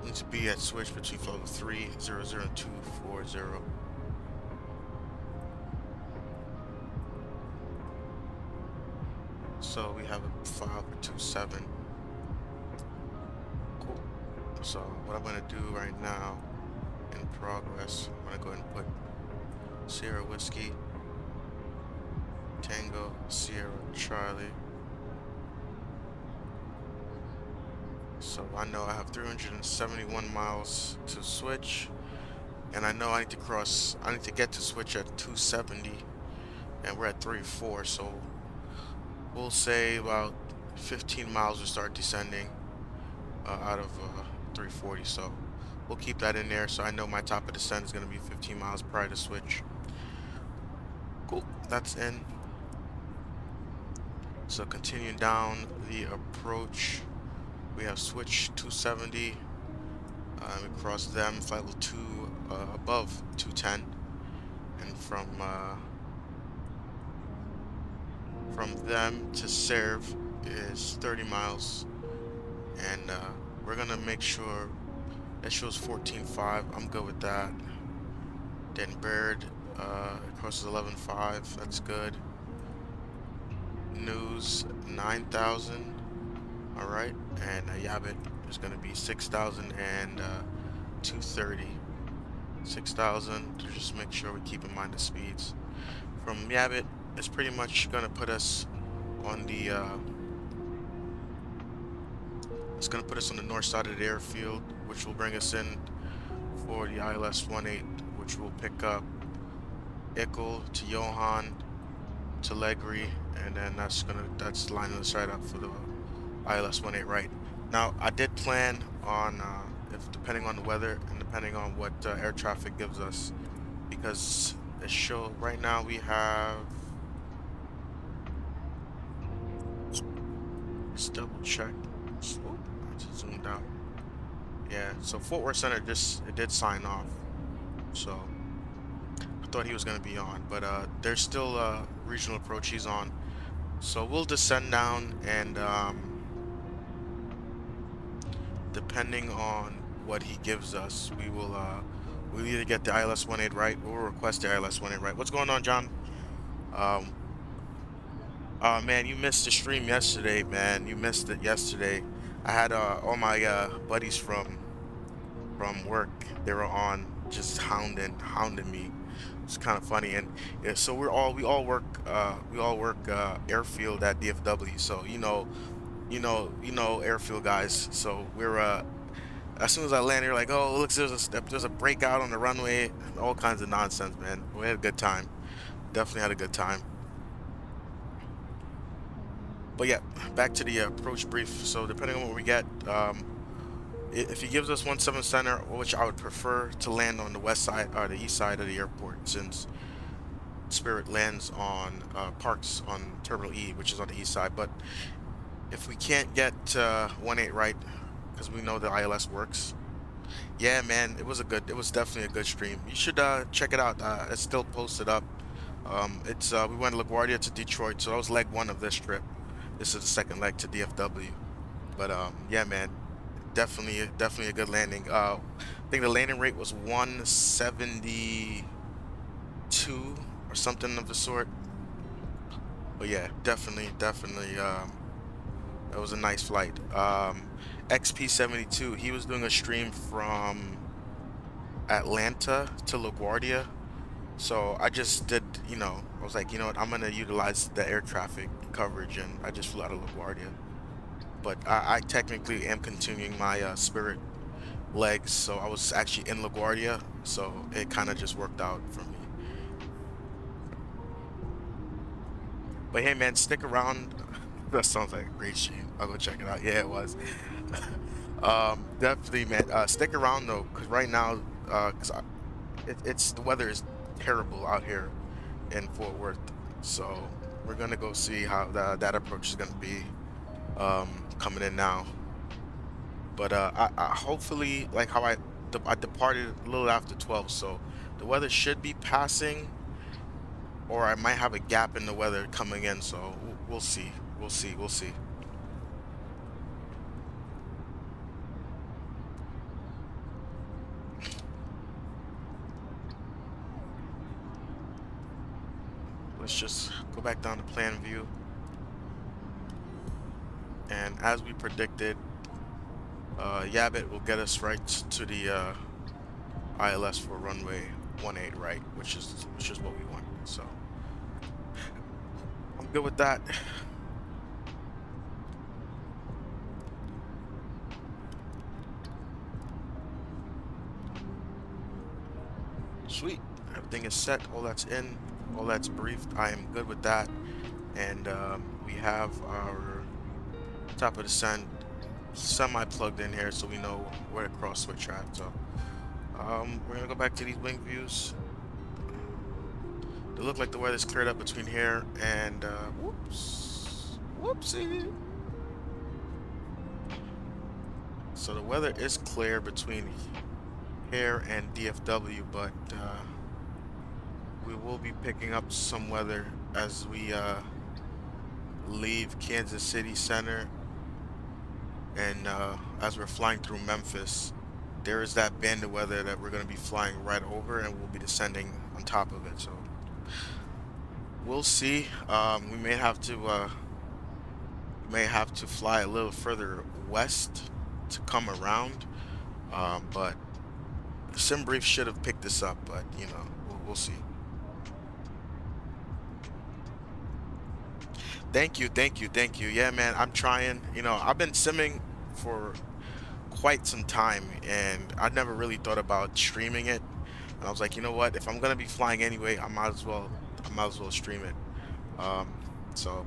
needs to be at switch between level 3, 0, 0, and 2, 4, 0. So we have a file for 2.7. Cool. So what I'm gonna do right now, in progress, I'm gonna go ahead and put Sierra Whiskey, Tango, Sierra, Charlie. So I know I have 371 miles to switch, and I know I need to get to switch at 270, and we're at 3.4, so we'll say about 15 miles will start descending out of 340, so we'll keep that in there, so I know my top of descent is going to be 15 miles prior to switch. Cool, that's in. So continuing down the approach, we have switch 270, we cross them, flight level 2 above 210, and from them to serve is 30 miles, and we're gonna make sure that shows 14.5. I'm good with that. Then Baird crosses 11.5. That's good. News 9,000. All right, and Yabit is gonna be 6,000 and 230. 6,000 to just make sure we keep in mind the speeds. From Yabit, it's pretty much gonna put us on the it's gonna put us on the north side of the airfield, which will bring us in for the ILS-18, which will pick up Ickle to Johan to Legri, and then that's lining us right up for the ILS-18 right. Now I did plan on if depending on the weather and depending on what air traffic gives us, because it show right now we have, let's double check. Oh, I just zoomed out. Yeah, so Fort Worth Center it did sign off, so I thought he was gonna be on, but there's still regional approach he's on, so we'll descend down, and depending on what he gives us, we'll either get the ILS-18 right or we'll request the ILS-18 right. What's going on, John? Man, you missed the stream yesterday, man. You missed it yesterday. I had all my buddies from work. They were on, just hounding me. It's kind of funny, and yeah, so we all work airfield at DFW. So you know airfield guys. So we're as soon as I landed, you're like, oh, look, there's a breakout on the runway, all kinds of nonsense, man. We had a good time. Definitely had a good time. But yeah, back to the approach brief. So depending on what we get, if he gives us 17 center, which I would prefer to land on the west side or the east side of the airport, since Spirit lands on parks on Terminal E, which is on the east side. But if we can't get 18 right, because we know the ILS works, yeah, man, it was definitely a good stream. You should check it out. It's still posted up. We went LaGuardia to Detroit, so that was leg 1 of this trip. This is the second leg to DFW. But yeah, man, definitely a good landing. I think the landing rate was 172 or something of the sort. But yeah, definitely it was a nice flight. XP72, he was doing a stream from Atlanta to LaGuardia. So I just did, I was like, you know what, I'm gonna utilize the air traffic coverage, and I just flew out of LaGuardia. But I technically am continuing my Spirit legs, so I was actually in LaGuardia, so it kind of just worked out for me. But hey, man, stick around. That sounds like a great stream. I'll go check it out. Yeah, it was. Definitely, man. Stick around though, because right now, the weather is terrible out here in Fort Worth, so we're gonna go see how that approach is gonna be coming in now. But I hopefully, like how I departed a little after 12, so the weather should be passing, or I might have a gap in the weather coming in, so we'll see. We'll see. Let's just go back down to plan view. And as we predicted, Yabbit will get us right to the ILS for runway 18 right, which is what we want. So I'm good with that. Sweet, everything is set. All that's in, all that's briefed. I am good with that. And we have our top of the sun semi plugged in here, so we know where to cross switch at. So we're gonna go back to these wing views. They look like the weather's cleared up between here and whoopsie. So the weather is clear between here and DFW, but we will be picking up some weather as we leave Kansas City Center, and as we're flying through Memphis. There is that band of weather that we're going to be flying right over, and we'll be descending on top of it. So we'll see. We may have to fly a little further west to come around, but the sim brief should have picked this up, but we'll see. Thank you. Yeah, man, I'm trying. I've been simming for quite some time, and I never really thought about streaming it. And I was like, you know what? If I'm gonna be flying anyway, I might as well stream it. So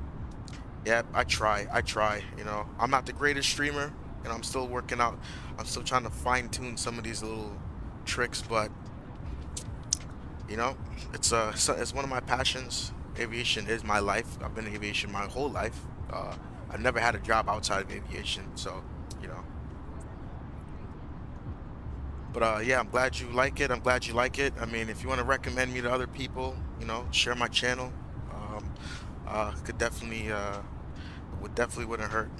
yeah, I try. I'm not the greatest streamer, and I'm still working out. I'm still trying to fine tune some of these little tricks, but it's one of my passions. Aviation is my life. I've been in aviation my whole life. I've never had a job outside of aviation, so But yeah, I'm glad you like it. I mean, if you want to recommend me to other people, share my channel. Could definitely wouldn't hurt.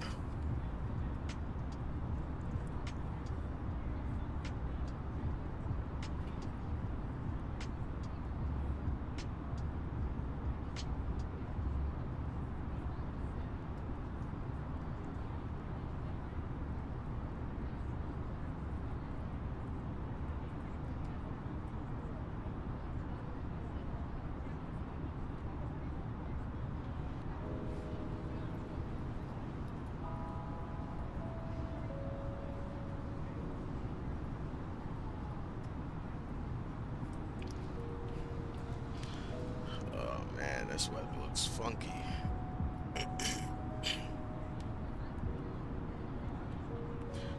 This weather looks funky.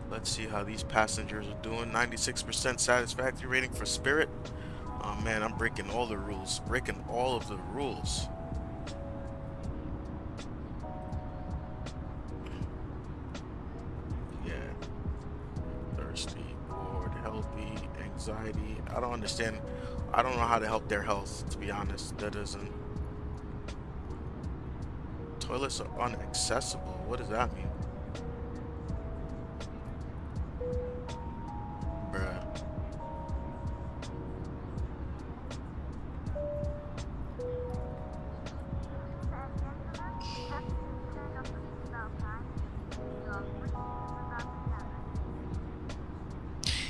Let's see how these passengers are doing. 96% satisfactory rating for Spirit. Oh man, I'm breaking all the rules. Breaking all of the rules. Yeah. Thirsty, bored, healthy, anxiety. I don't understand. I don't know how to help their health, to be honest. That doesn't. Toilets are inaccessible. What does that mean? Bruh.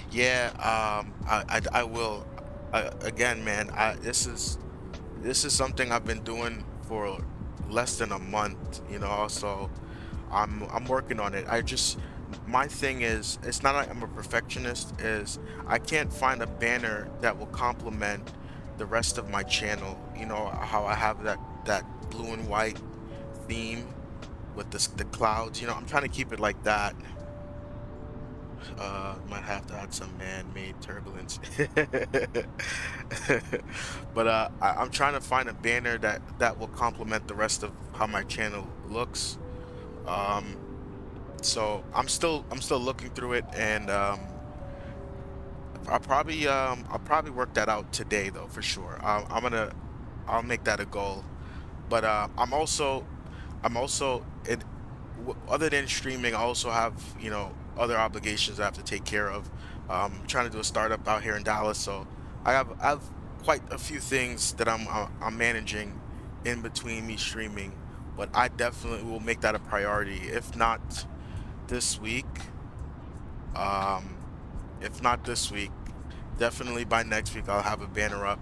Yeah, I will. Again, man, this is something I've been doing for less than a month, you know, so I'm working on it. My thing is, it's not like I'm a perfectionist, is I can't find a banner that will complement the rest of my channel. You know how I have that blue and white theme with the clouds, you know, I'm trying to keep it like that. Might have to add some man-made turbulence. But I'm trying to find a banner that will complement the rest of how my channel looks. So I'm still looking through it, and I'll probably work that out today though, for sure. I'll make that a goal. But I'm also other than streaming, I also have, you know, other obligations I have to take care of. Trying to do a startup out here in Dallas, so I have quite a few things that I'm managing in between me streaming. But I definitely will make that a priority. If not this week, um, definitely by next week I'll have a banner up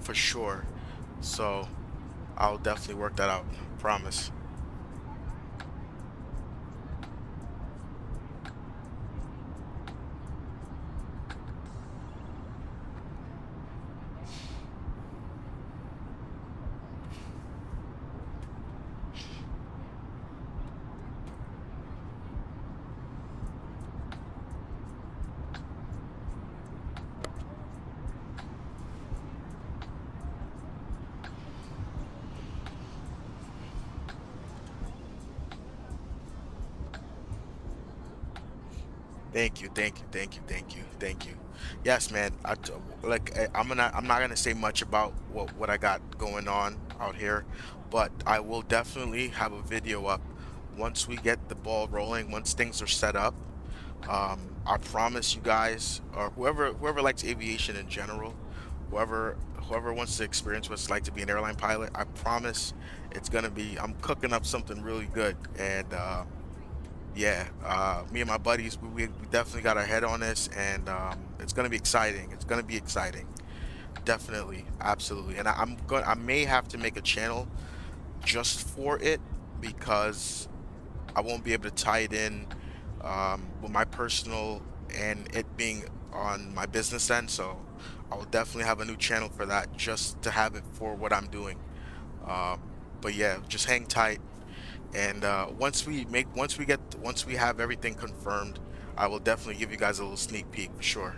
for sure. So I'll definitely work that out. Promise. Thank you, thank you, thank you, thank you, thank you. Yes, man. I'm not gonna say much about what I got going on out here, but I will definitely have a video up once we get the ball rolling, once things are set up. I promise you guys, or whoever likes aviation in general, whoever wants to experience what it's like to be an airline pilot, I promise it's gonna be. I'm cooking up something really good, and yeah, me and my buddies, we definitely got our head on this, and it's gonna be exciting. It's gonna be exciting, definitely, absolutely. And I may have to make a channel just for it, because I won't be able to tie it in with my personal and it being on my business end. So I will definitely have a new channel for that, just to have it for what I'm doing. Um, but yeah, just hang tight. And once we have everything confirmed, I will definitely give you guys a little sneak peek for sure.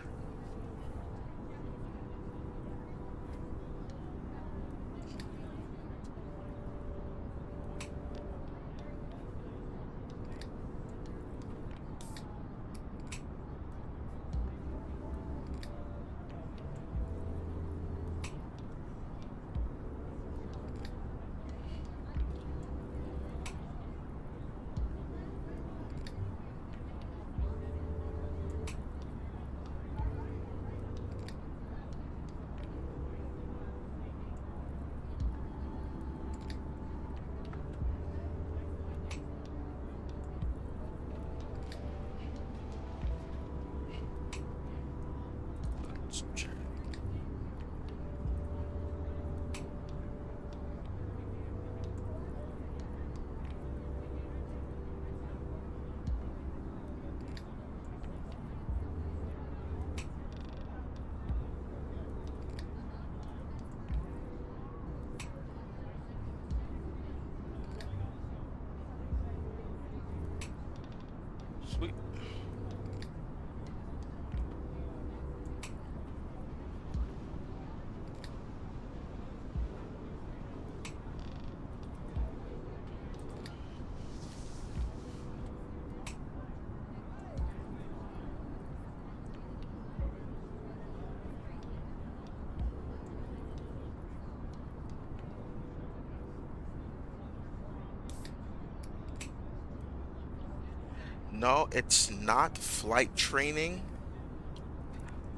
No, it's not flight training,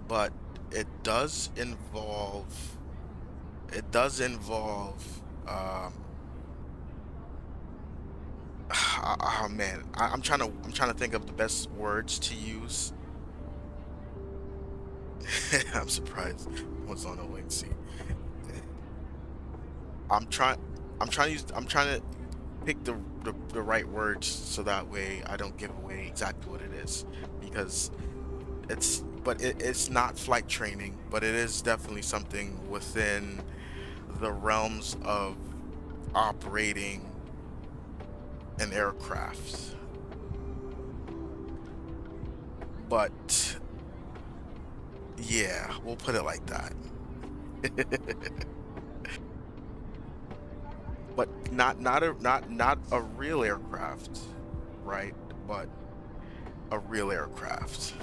but it does involve oh man, I'm trying to think of the best words to use. I'm surprised what's on the wing seat. I'm trying I'm trying to pick the right words so that way I don't give away exactly what it is, because it's not flight training, but it is definitely something within the realms of operating an aircraft. But yeah, we'll put it like that. But not a real aircraft, right? But a real aircraft.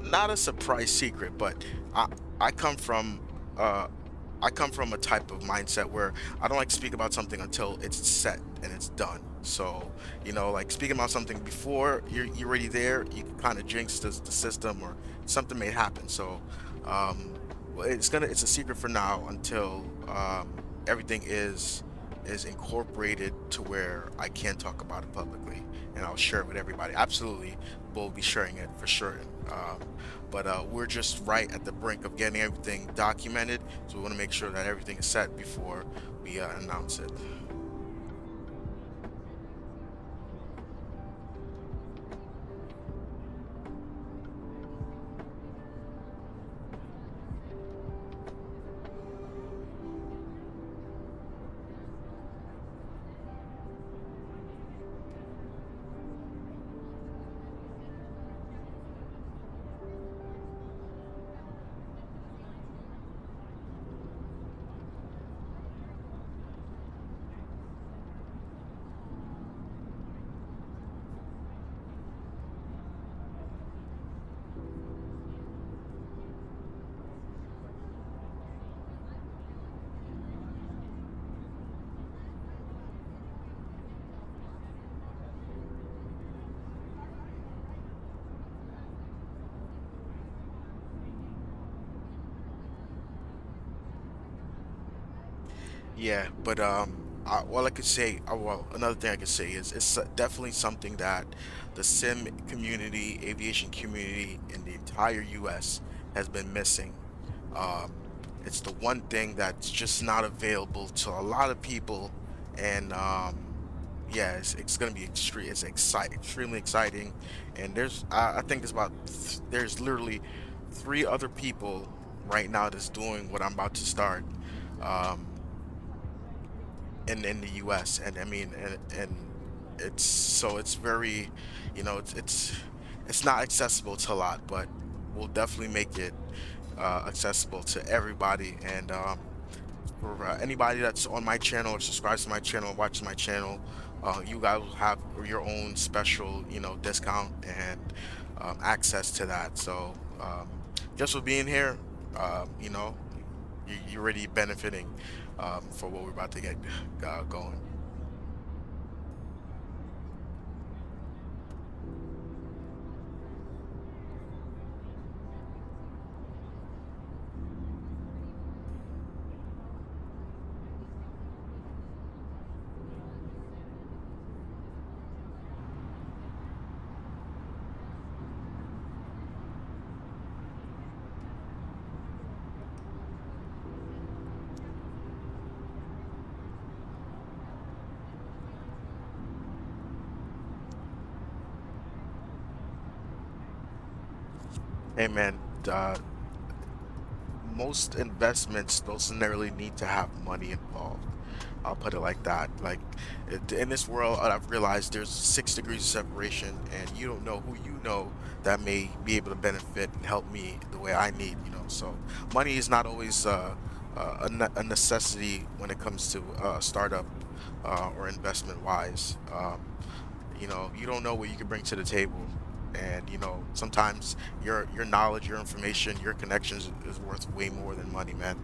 Not a surprise secret, but I come from uh I come from a type of mindset where I don't like to speak about something until it's set and it's done. So, like speaking about something before you're already there, you can kind of jinx the system, or something may happen. So, um, well, it's a secret for now until everything is incorporated to where I can talk about it publicly, and I'll share it with everybody. Absolutely, we'll be sharing it for sure. Um, but we're just right at the brink of getting everything documented, so we want to make sure that everything is set before we announce it. Yeah, but well, I could say, well, another thing I could say is it's definitely something that the sim community, aviation community in the entire U.S. has been missing. Um, it's the one thing that's just not available to a lot of people, and yeah, it's gonna be extremely exciting. And I think there's literally three other people right now that's doing what I'm about to start. Um, in the US, and I mean, and it's very, it's not accessible to a lot, but we'll definitely make it accessible to everybody. And for anybody that's on my channel or subscribes to my channel, watches my channel, you guys will have your own special, discount and access to that. So just for being here, you know, you're already benefiting for what we're about to get going. Hey man, most investments don't necessarily need to have money involved. I'll put it like that. Like, in this world, I've realized there's 6 degrees of separation, and you don't know who you know that may be able to benefit and help me the way I need, you know. So money is not always a necessity when it comes to startup or investment wise. You know, you don't know what you can bring to the table. And you know, sometimes your knowledge, your information, your connections is worth way more than money, man.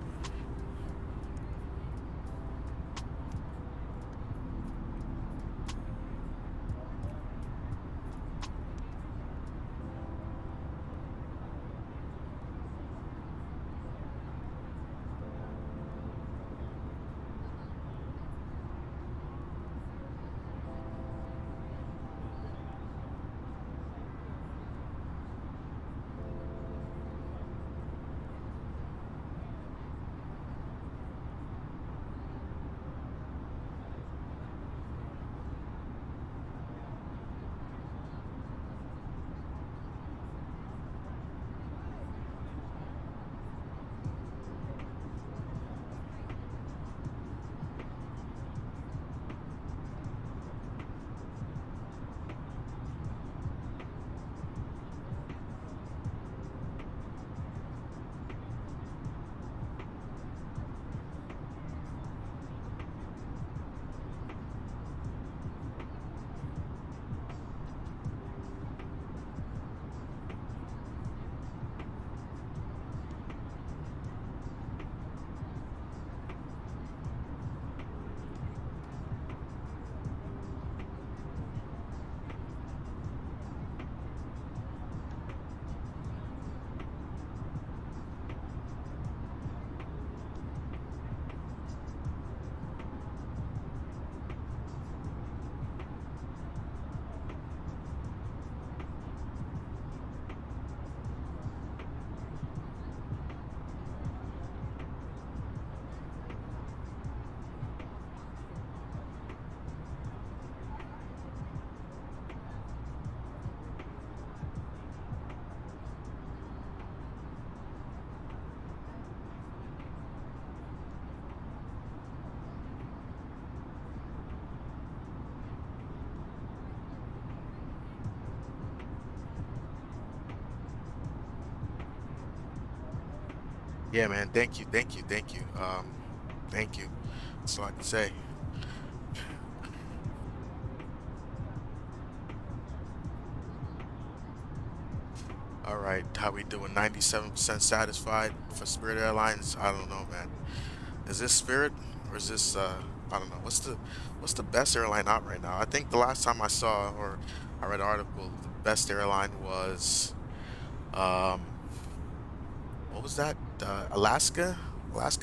Yeah, man. Thank you, thank you, thank you. Thank you. That's all I can say. All right, how we doing? 97% satisfied for Spirit Airlines. I don't know, man. Is this Spirit or is this I don't know. What's the best airline out right now? I think the last time I saw or I read an article, the best airline was um what was that? Alaska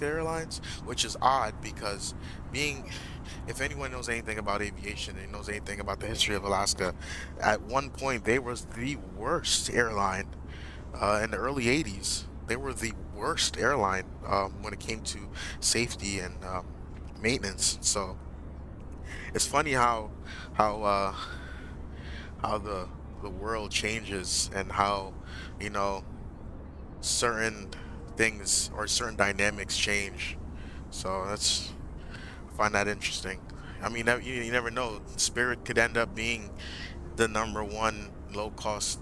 Airlines, which is odd because being, if anyone knows anything about aviation and knows anything about the history of Alaska, at one point they was the worst airline in the early 80s. They were the worst airline when it came to safety and maintenance. So it's funny how uh, how the world changes and how, you know, certain things or certain dynamics change. So that's, I find that interesting. I mean, you never know. Spirit could end up being the #1 low cost,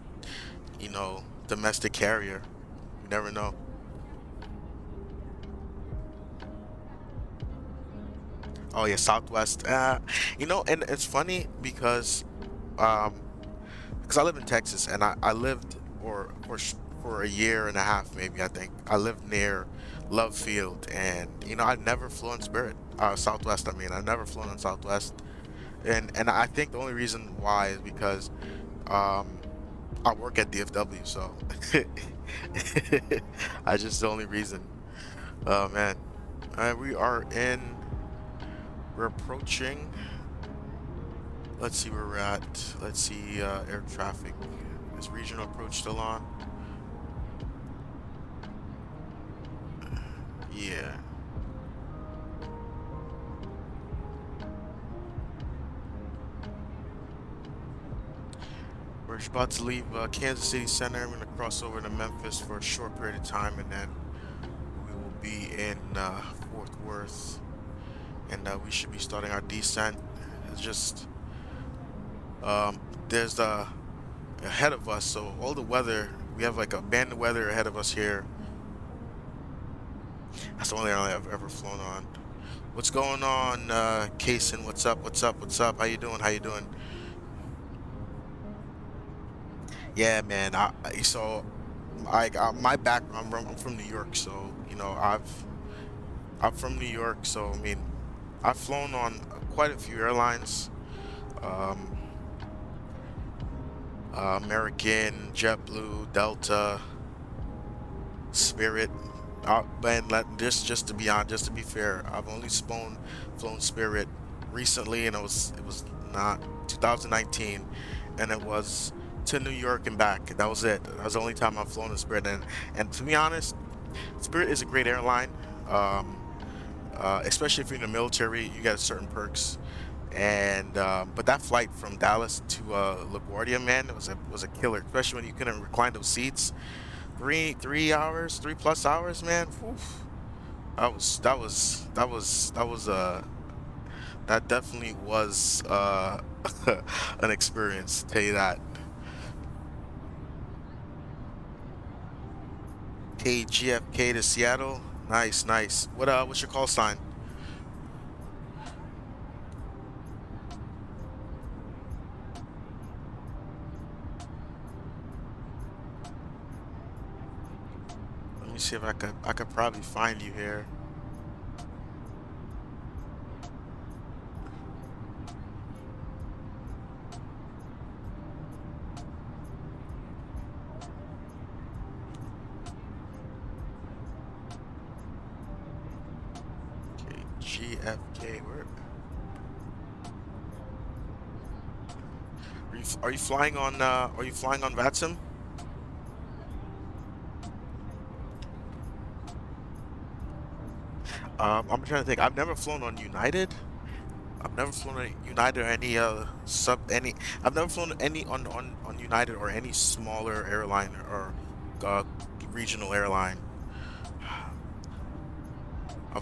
you know, domestic carrier. You never know. Oh yeah, Southwest. You know, and it's funny um, because I live in Texas and I lived for a year and a half maybe I think I lived near Love Field and you know I'd never flown Spirit Southwest. I mean I never flown on Southwest and I think the only reason why is because um I work at DFW so I just the only reason. Oh man, we are in. We're approaching. Let's see where we're at. Let's see air traffic. Is regional approach still on? Yeah. We're about to leave Kansas City Center. I'm going to cross over to Memphis for a short period of time, and then we will be in Fort Worth and we should be starting our descent. It's just there's the ahead of us, so all the weather, we have like a band of weather ahead of us here. That's the only airline I've ever flown on. What's going on, Kason? What's up? What's up? What's up? How you doing? How you doing? Yeah, man. My background, I'm from New York, so you know I'm from New York, so I mean I've flown on quite a few airlines. Um, American, JetBlue, Delta, Spirit. And just to be honest, just to be fair, I've only flown Spirit recently, and it was not 2019, and it was to New York and back. That was it. That was the only time I've flown in Spirit, and to be honest, Spirit is a great airline. Um, Especially if you're in the military, you get certain perks. And but that flight from Dallas to LaGuardia, man, it was a killer, especially when you couldn't recline those seats. 3 hours, 3+ hours, man. Oof. That definitely was an experience, to tell you that. KGFK to Seattle. Nice, nice. What's your call sign? Let me see if I could probably find you here. Okay, GFK. Where are you flying on? Are you flying on Vatsim? I'm trying to think. I've never flown on United. I've never flown on United or any any. I've never flown any on United or any smaller airline or uh, regional airline.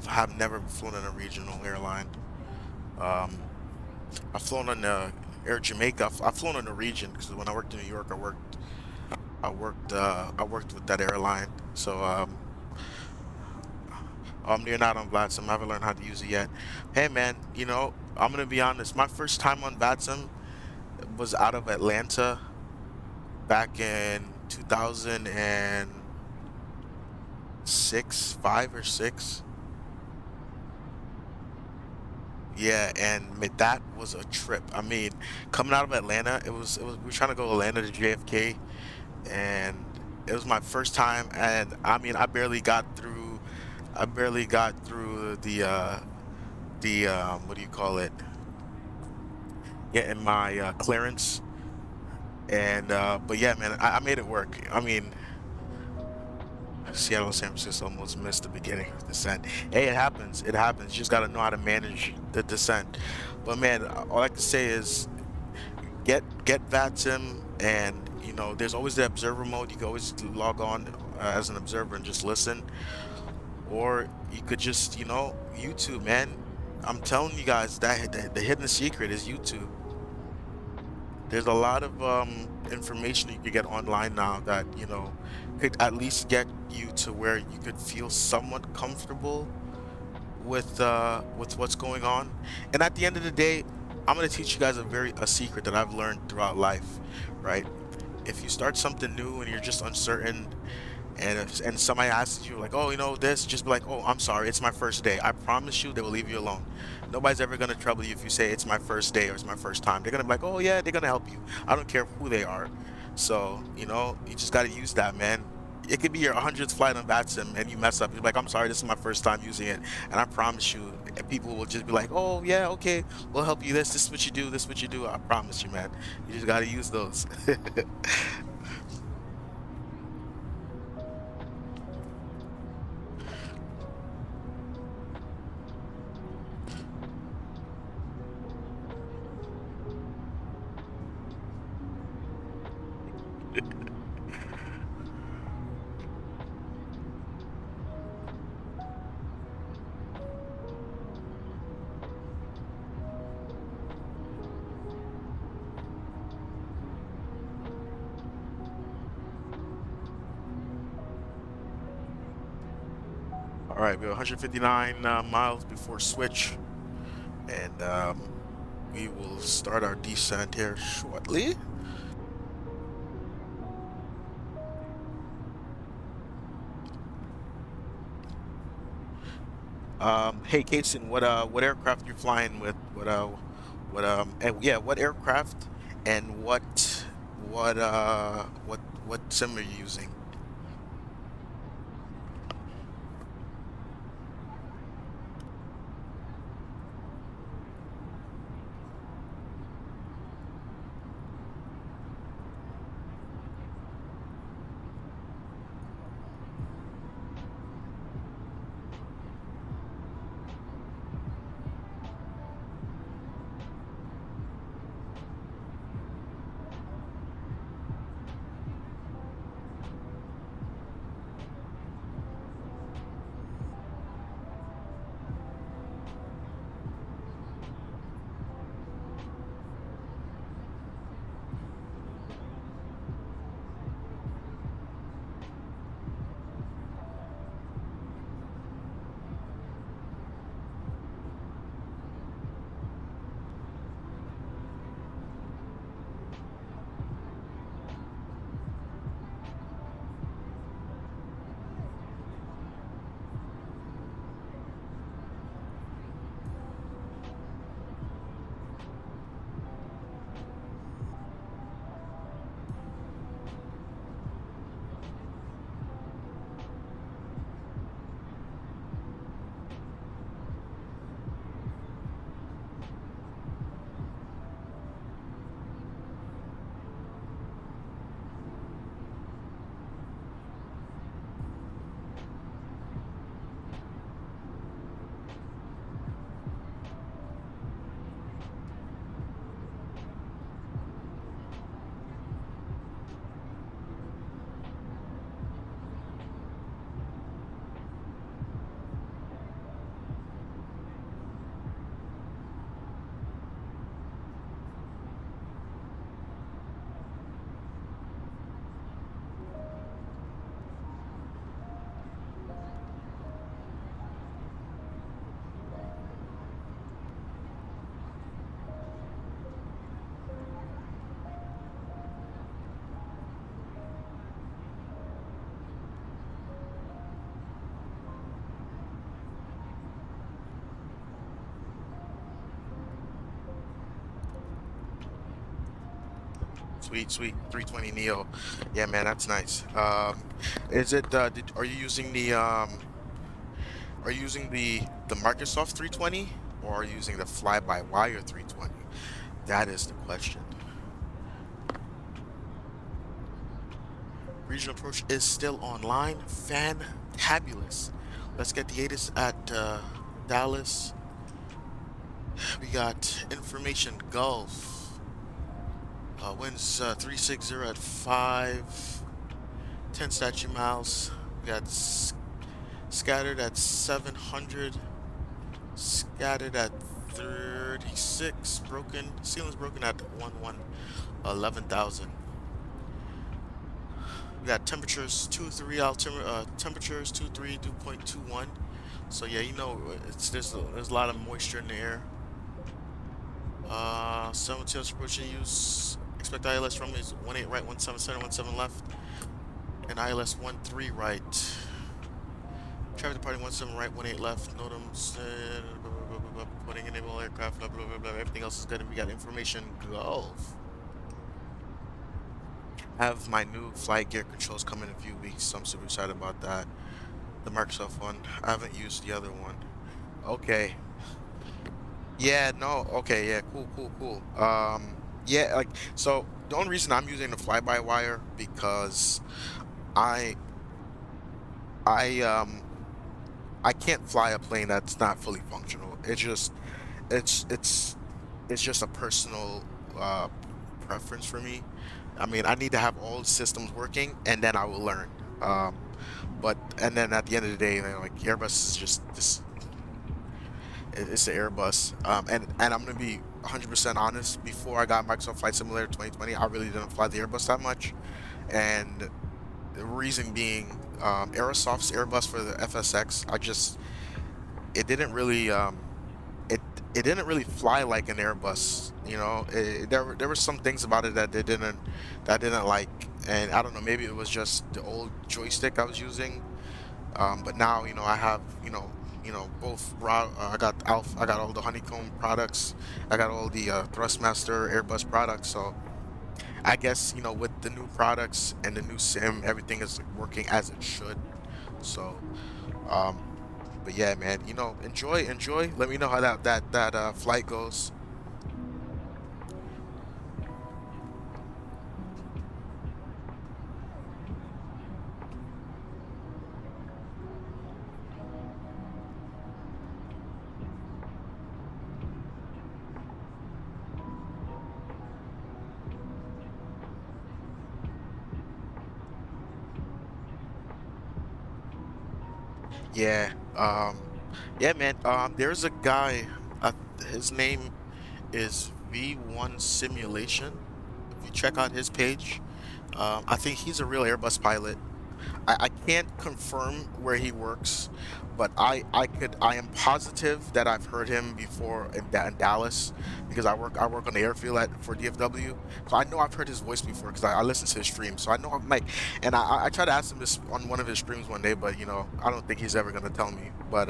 Have never flown on a regional airline. Um, I've flown on Air Jamaica. I've flown on the region because when I worked in New York, I worked with that airline. So you're not on Vatsim. I haven't learned how to use it yet. Hey man, you know, I'm gonna be honest. My first time on Vatsim was out of Atlanta back in 2006, 5 or 6. Yeah, and that was a trip. I mean, coming out of Atlanta, we were trying to go Atlanta to JFK, and it was my first time, and I mean, I barely got through the what do you call it? Getting my clearance, and but yeah, man, I made it work. I mean, Seattle, San Francisco almost missed the beginning of the descent. Hey, it happens. It happens. You just got to know how to manage the descent. But man, all I can say is get Vatsim, and you know, there's always the observer mode. You can always log on as an observer and just listen, or you could just, you know, YouTube, man. I'm telling you guys that the hidden secret is YouTube. There's a lot of information you could get online now that, you know, could at least get you to where you could feel somewhat comfortable with what's going on. And at the end of the day, I'm gonna teach you guys a secret that I've learned throughout life, right? If you start something new and you're just uncertain, and somebody asks you like, oh, you know this, just be like, oh, I'm sorry, it's my first day. I promise you, they will leave you alone. Nobody's ever gonna trouble you if you say it's my first day or it's my first time. They're gonna be like, oh yeah, they're gonna help you. I don't care who they are. So you know, you just gotta use that, man. It could be your 100th flight on Vatsim and you mess up. You're like, I'm sorry, this is my first time using it. And I promise you, people will just be like, oh yeah, okay, we'll help you. This is what you do. This is what you do. I promise you, man. You just gotta use those. All right, we have 159 miles before switch, and we will start our descent here shortly. Hey, Kason, what aircraft you flying with? And yeah, what aircraft and what sim are you using? Sweet, sweet. 320 Neo. Yeah, man, that's nice. Is it? Are you using the Microsoft 320, or are you using the fly-by-wire 320? That is the question. Regional approach is still online. Fantabulous. Let's get the ATIS at Dallas. We got information Gulf. Winds 360 at 5. 10 statute miles. We got scattered at 700. Scattered at 36. Broken. Ceiling's broken at 11,000. We got temperatures 2-3 temperatures 2-3 2.21. So yeah, you know there's a lot of moisture in the air. 7 tails approaching use. Expect ILS from is 18 right, 17 center, 17 left, and ILS 13 right. Traffic departing 17 right, 18 left. NOTAMs, putting enable aircraft, blah blah blah blah. Everything else is good. We got information Gulf. Have my new flight gear controls come in a few weeks, so I'm super excited about that. The Microsoft one. I haven't used the other one. Okay. Yeah, no, okay, yeah, cool. Yeah, like, so the only reason I'm using the fly-by-wire because I can't fly a plane that's not fully functional. It's just a personal preference for me. I mean, I need to have all the systems working, and then I will learn. And then at the end of the day, you know, like Airbus is just this. It's the Airbus, and I'm gonna be 100% honest. Before I got Microsoft Flight Simulator 2020, I really didn't fly the Airbus that much, and the reason being, Aerosoft's Airbus for the FSX. It didn't really it it didn't really fly like an Airbus. You know, there were some things about it that I didn't like, and I don't know, maybe it was just the old joystick I was using. But now, you know, I have, both I got all the Honeycomb products, I got all the Thrustmaster Airbus products. So I guess, you know, with the new products and the new sim, everything is working as it should. So, um, but yeah, man, you know, enjoy. Let me know how that flight goes. Yeah, yeah, man. There's a guy. His name is V1 Simulation. If you check out his page, I think he's a real Airbus pilot. I can't confirm where he works, but I am positive that I've heard him before in Dallas, because I work on the airfield for DFW, so I know I've heard his voice before because I listen to his streams, so I know I'm like, and I tried to ask him this on one of his streams one day, but you know, I don't think he's ever gonna tell me. But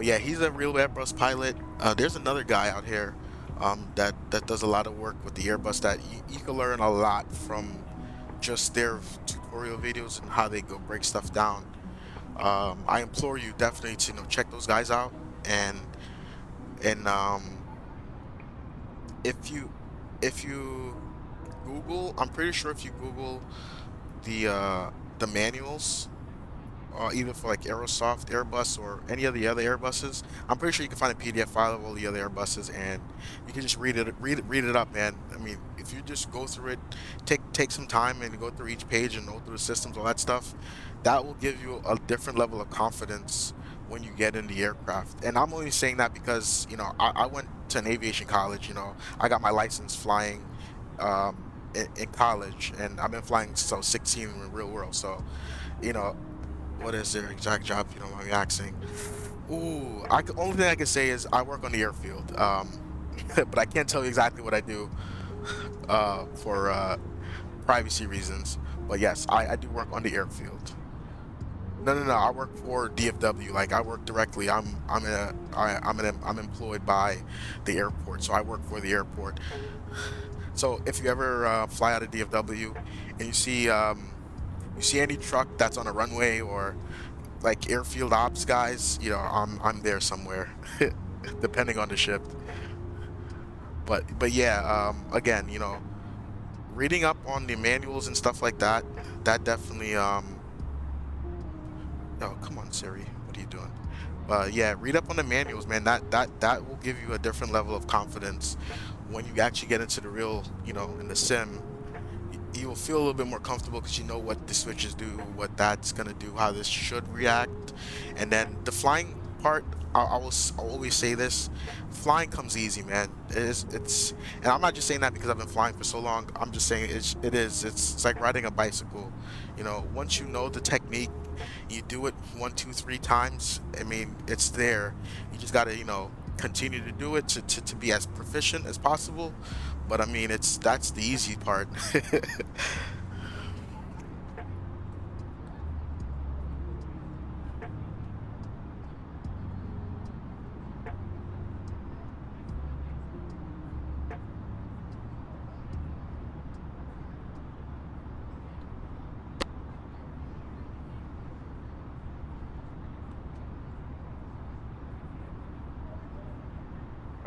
yeah, he's a real Airbus pilot. There's another guy out here that does a lot of work with the Airbus that you can learn a lot from just their tutorial videos and how they go break stuff down. I implore you definitely to, you know, check those guys out, and and if you Google, I'm pretty sure if you Google the manuals, either for like Aerosoft, Airbus, or any of the other Airbuses, I'm pretty sure you can find a PDF file of all the other Airbuses, and you can just read it up, man. I mean, if you just go through it, take some time and go through each page and go through the systems, all that stuff, that will give you a different level of confidence when you get in the aircraft. And I'm only saying that because, you know, I went to an aviation college. You know, I got my license flying in college, and I've been flying since I was 16 in the real world. So, you know, what is their exact job, if you don't mind me asking? Ooh, only thing I can say is I work on the airfield, but I can't tell you exactly what I do for privacy reasons. But yes, I do work on the airfield. No. I work for DFW. Like, I work directly. I'm employed by the airport, so I work for the airport. So if you ever fly out of DFW and you see any truck that's on a runway, or like airfield ops guys, you know, I'm there somewhere, depending on the shift. But yeah, again, you know, reading up on the manuals and stuff like that, that definitely oh, come on, Siri, what are you doing? Yeah, read up on the manuals, man. That will give you a different level of confidence when you actually get into the real, you know, in the sim. You will feel a little bit more comfortable because you know what the switches do, what that's gonna do, how this should react. And then the flying part, I'll always say this: flying comes easy, man. It's, and I'm not just saying that because I've been flying for so long. I'm just saying it's like riding a bicycle. You know, once you know the technique, you do it 1, 2, 3 times. I mean, it's there. You just gotta, you know, continue to do it to be as proficient as possible. But I mean, that's the easy part.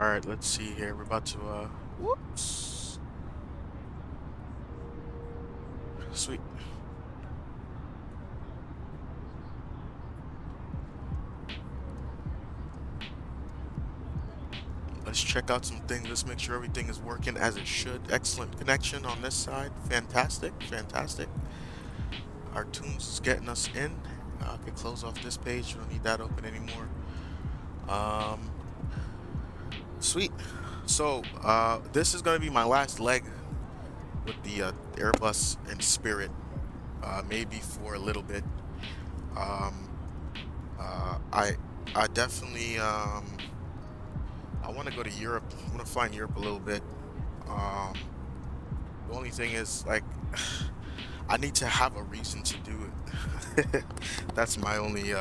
All right, let's see here. We're about to whoops. Sweet. Let's check out some things. Let's make sure everything is working as it should. Excellent connection on this side. Fantastic. Our tunes is getting us in. I can close off this page. You don't need that open anymore. Sweet. So this is going to be my last leg with the Airbus and Spirit, maybe for a little bit. I definitely I want to go to Europe. I want to fly in Europe a little bit. The only thing is, like, I need to have a reason to do it. That's my only you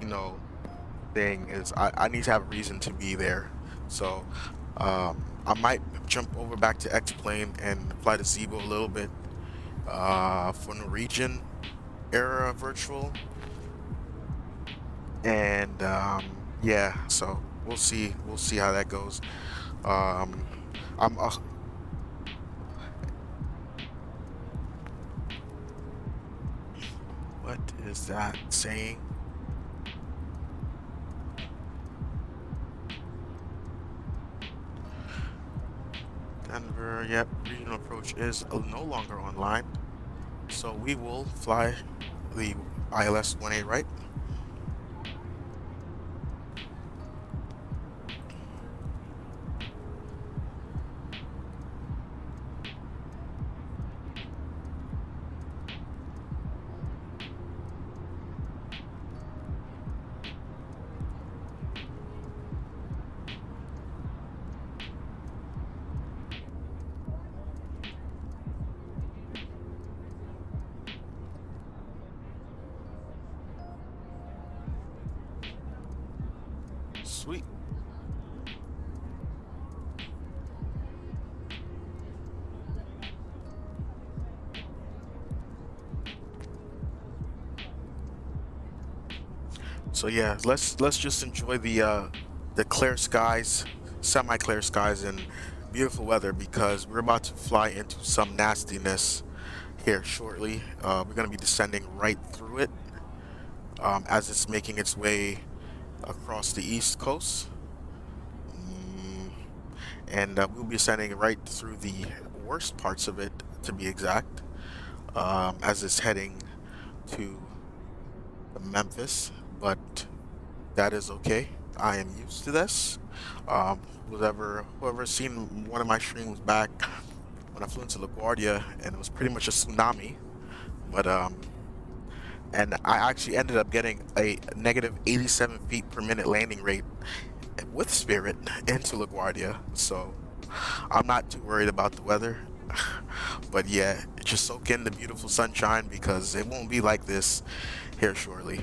know, thing is I need to have a reason to be there. So I might jump over back to X-Plane and fly to Zeebo a little bit for Norwegian era virtual. And yeah, so we'll see how that goes. I'm what is that saying? Denver, yep, regional approach is no longer online. So we will fly the ILS-18, right? Sweet. So yeah, let's just enjoy the clear skies, semi-clear skies, and beautiful weather, because we're about to fly into some nastiness here shortly. We're gonna be descending right through it as it's making its way across the east coast. And we'll be sending right through the worst parts of it, to be exact, as it's heading to Memphis, but that is okay. I am used to this. Whoever's seen one of my streams back when I flew into LaGuardia, and it was pretty much a tsunami, but and I actually ended up getting a negative 87 feet per minute landing rate with Spirit into LaGuardia, so I'm not too worried about the weather. But yeah, just soak in the beautiful sunshine, because it won't be like this here shortly.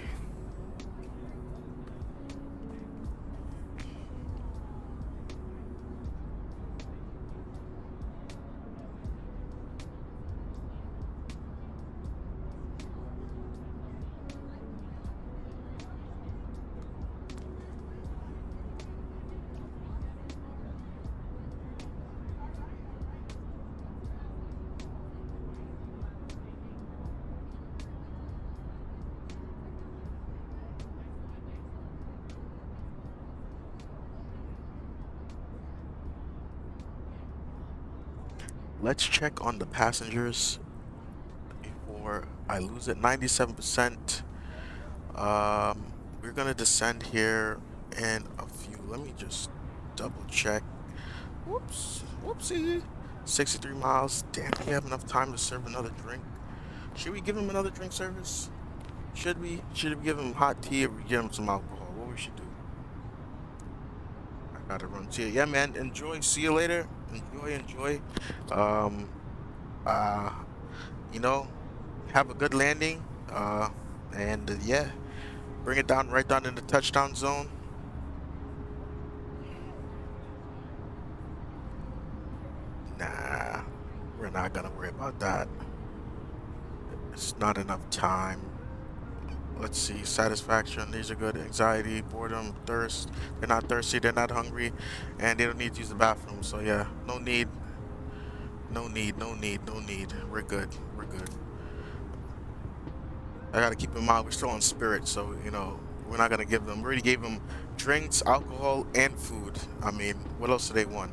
Let's check on the passengers before I lose it. 97%. We're gonna descend here in a few. Let me just double check. Whoops, whoopsie. 63 miles. Damn, we have enough time to serve another drink. Should we give him another drink service? Should we give him hot tea, or we give him some alcohol? What we should do? I gotta run to you. Yeah, man. Enjoy. See you later. Enjoy. Um, uh, you know, have a good landing. And yeah, bring it down right down in the touchdown zone. Nah, we're not gonna worry about that. It's not enough time. Let's see, satisfaction, these are good. Anxiety, boredom, thirst. They're not thirsty, they're not hungry, and they don't need to use the bathroom. So yeah, no need. We're good. I gotta keep in mind, we're still on Spirit, so, you know, we're not gonna give them. We already gave them drinks, alcohol, and food. I mean, what else do they want?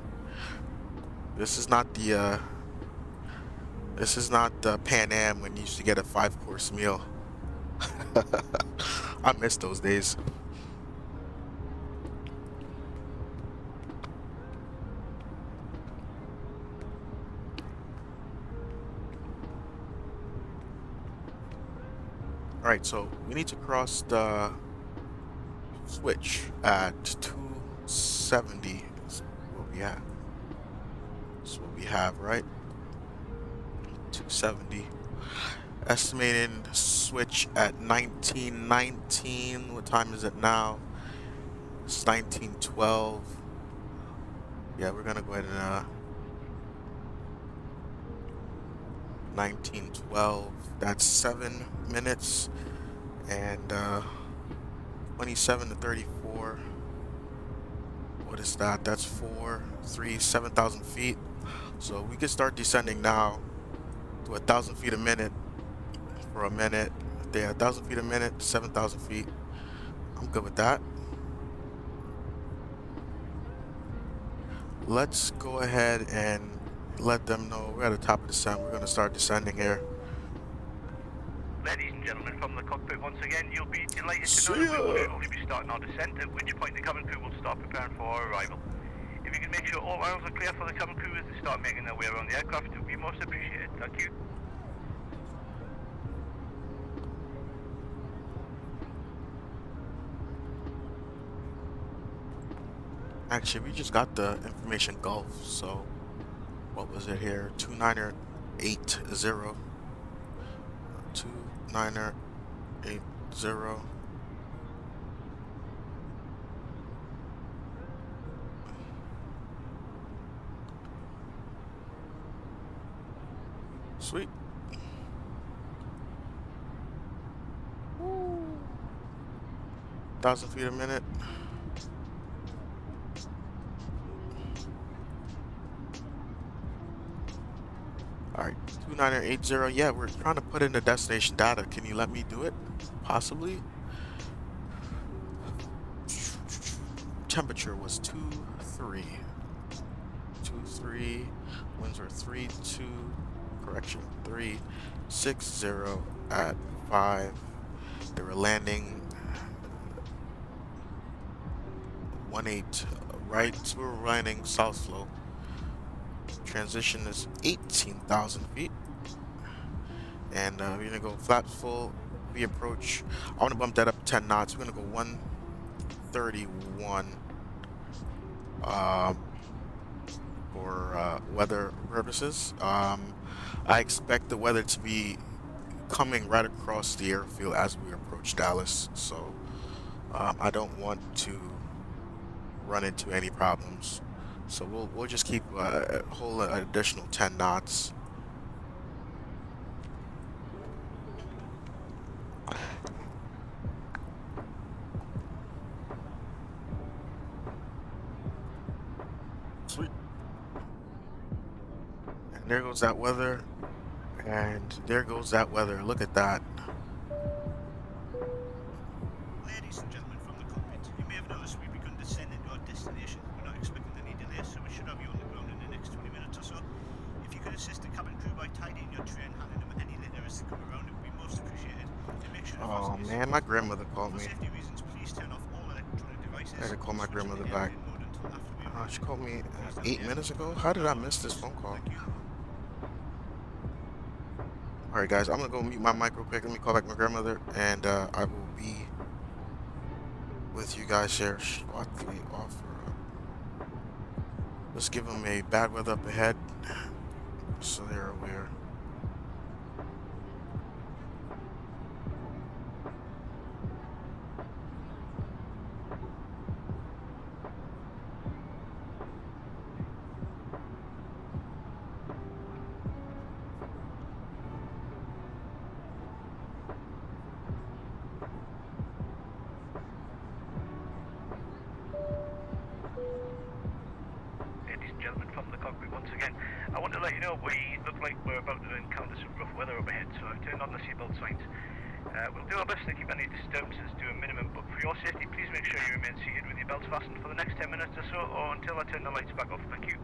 This is not the Pan Am when you used to get a 5-course meal. I miss those days. Alright, so we need to cross the switch at 270 is what we have. That's what we have, right? 270. Estimating switch at 1919. What time is it now? It's 1912. Yeah, we're gonna go ahead and 1912. That's 7 minutes and 27 to 34. What is that? That's 7,000 feet. So we can start descending now to 1,000 feet a minute for a minute. Yeah, 1,000 feet a minute, 7,000 feet. I'm good with that. Let's go ahead and let them know we're at the top of the descent. We're going to start descending here. Ladies and gentlemen, from the cockpit once again, you'll be delighted to know that we will shortly be starting our descent, at which point the cabin crew will start preparing for our arrival. If you can make sure all aisles are clear for the cabin crew as they start making their way around the aircraft, it would be most appreciated. Thank you. Actually, we just got the information Gulf, so what was it here? 2980. 2980. Sweet. 1,000 feet a minute. Alright, 2980. Yeah, we're trying to put in the destination data. Can you let me do it? Possibly. Temperature was 23. 23. Winds were 32. Correction, 360 at 5. They were landing 18 right. So we were running south flow. Transition is 18,000 feet. And we're going to go flat full. We approach. I want to bump that up 10 knots. We're going to go 131 for weather purposes. I expect the weather to be coming right across the airfield as we approach Dallas. So I don't want to run into any problems. So we'll just keep a whole additional 10 knots. Sweet. And there goes that weather. And there goes that weather. Look at that. Ladies and gentlemen from the cockpit, you may have noticed we've begun descending to our destination. We're not expecting any delays, so we should have you on the ground in the next 20 minutes or so. If you could assist the cabin crew by tidying your tray and handing them any litter as they come around, it would be most appreciated. And make sure Oh man, my grandmother called for me. safety reasons, please turn off all electronic devices. I had to call my grandmother back. Until after we She called me 8 minutes ago. How did I miss this phone call? Thank you. Alright guys, I'm gonna go mute my mic real quick. Let me call back my grandmother, and I will be with you guys here shortly. Let's give them a bad weather up ahead so they're aware. I want to let you know we look like we're about to encounter some rough weather up ahead, so I've turned on the seatbelt signs. We'll do our best to keep any disturbances to a minimum, but for your safety, please make sure you remain seated with your belts fastened for the next 10 minutes or so, or until I turn the lights back off. Thank you.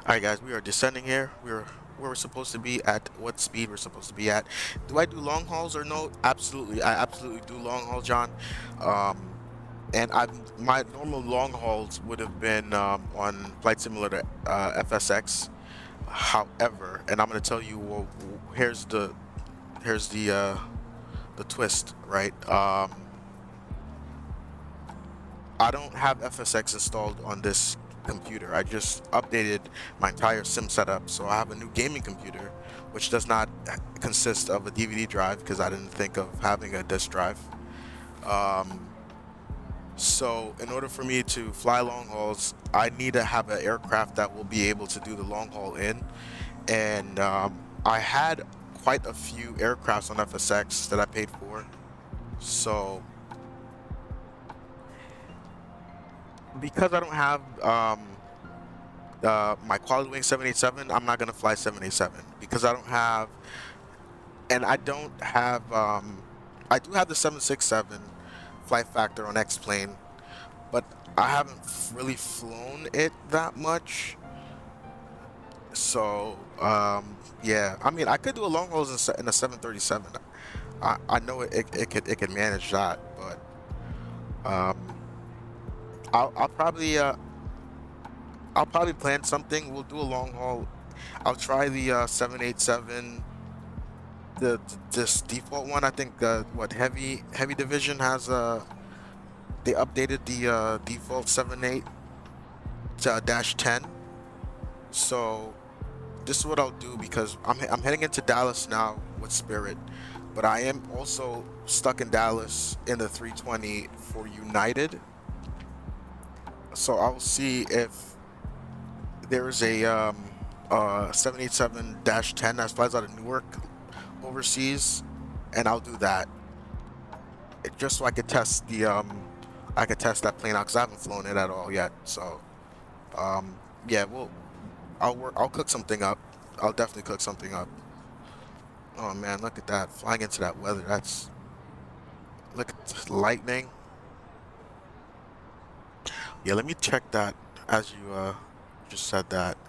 Alright guys, we are descending here. We're where we're supposed to be at, what speed we're supposed to be at. Do I do long hauls or no? Absolutely. I absolutely do long haul, John. And my normal long hauls would have been on Flight Simulator FSX. However, and I'm gonna tell you, well, here's the twist, right? I don't have FSX installed on this computer. I just updated my entire sim setup, so I have a new gaming computer, which does not consist of a DVD drive because I didn't think of having a disk drive. So in order for me to fly long hauls, I need to have an aircraft that will be able to do the long haul in. And I had quite a few aircrafts on FSX that I paid for. So because I don't have my Quality Wing 787, I'm not gonna fly 787 because I don't have, and I don't have. I do have the 767 flight factor on X-Plane, but I haven't really flown it that much. So yeah, I mean, I could do a long haul in a 737. I know it could manage that, but I'll probably plan something. We'll do a long haul. I'll try the 787. This default one. I think what heavy division has they updated the default 78 to -10. So this is what I'll do because I'm heading into Dallas now with Spirit, but I am also stuck in Dallas in the 320 for United. So I'll see if there's a 787-10 that flies out of Newark overseas, and I'll do that just so I could test the I could test that plane out because I haven't flown it at all yet. So yeah, I'll cook something up. I'll definitely cook something up. Oh man, look at that, flying into that weather. Look at the lightning. Yeah, let me check that as you just said that.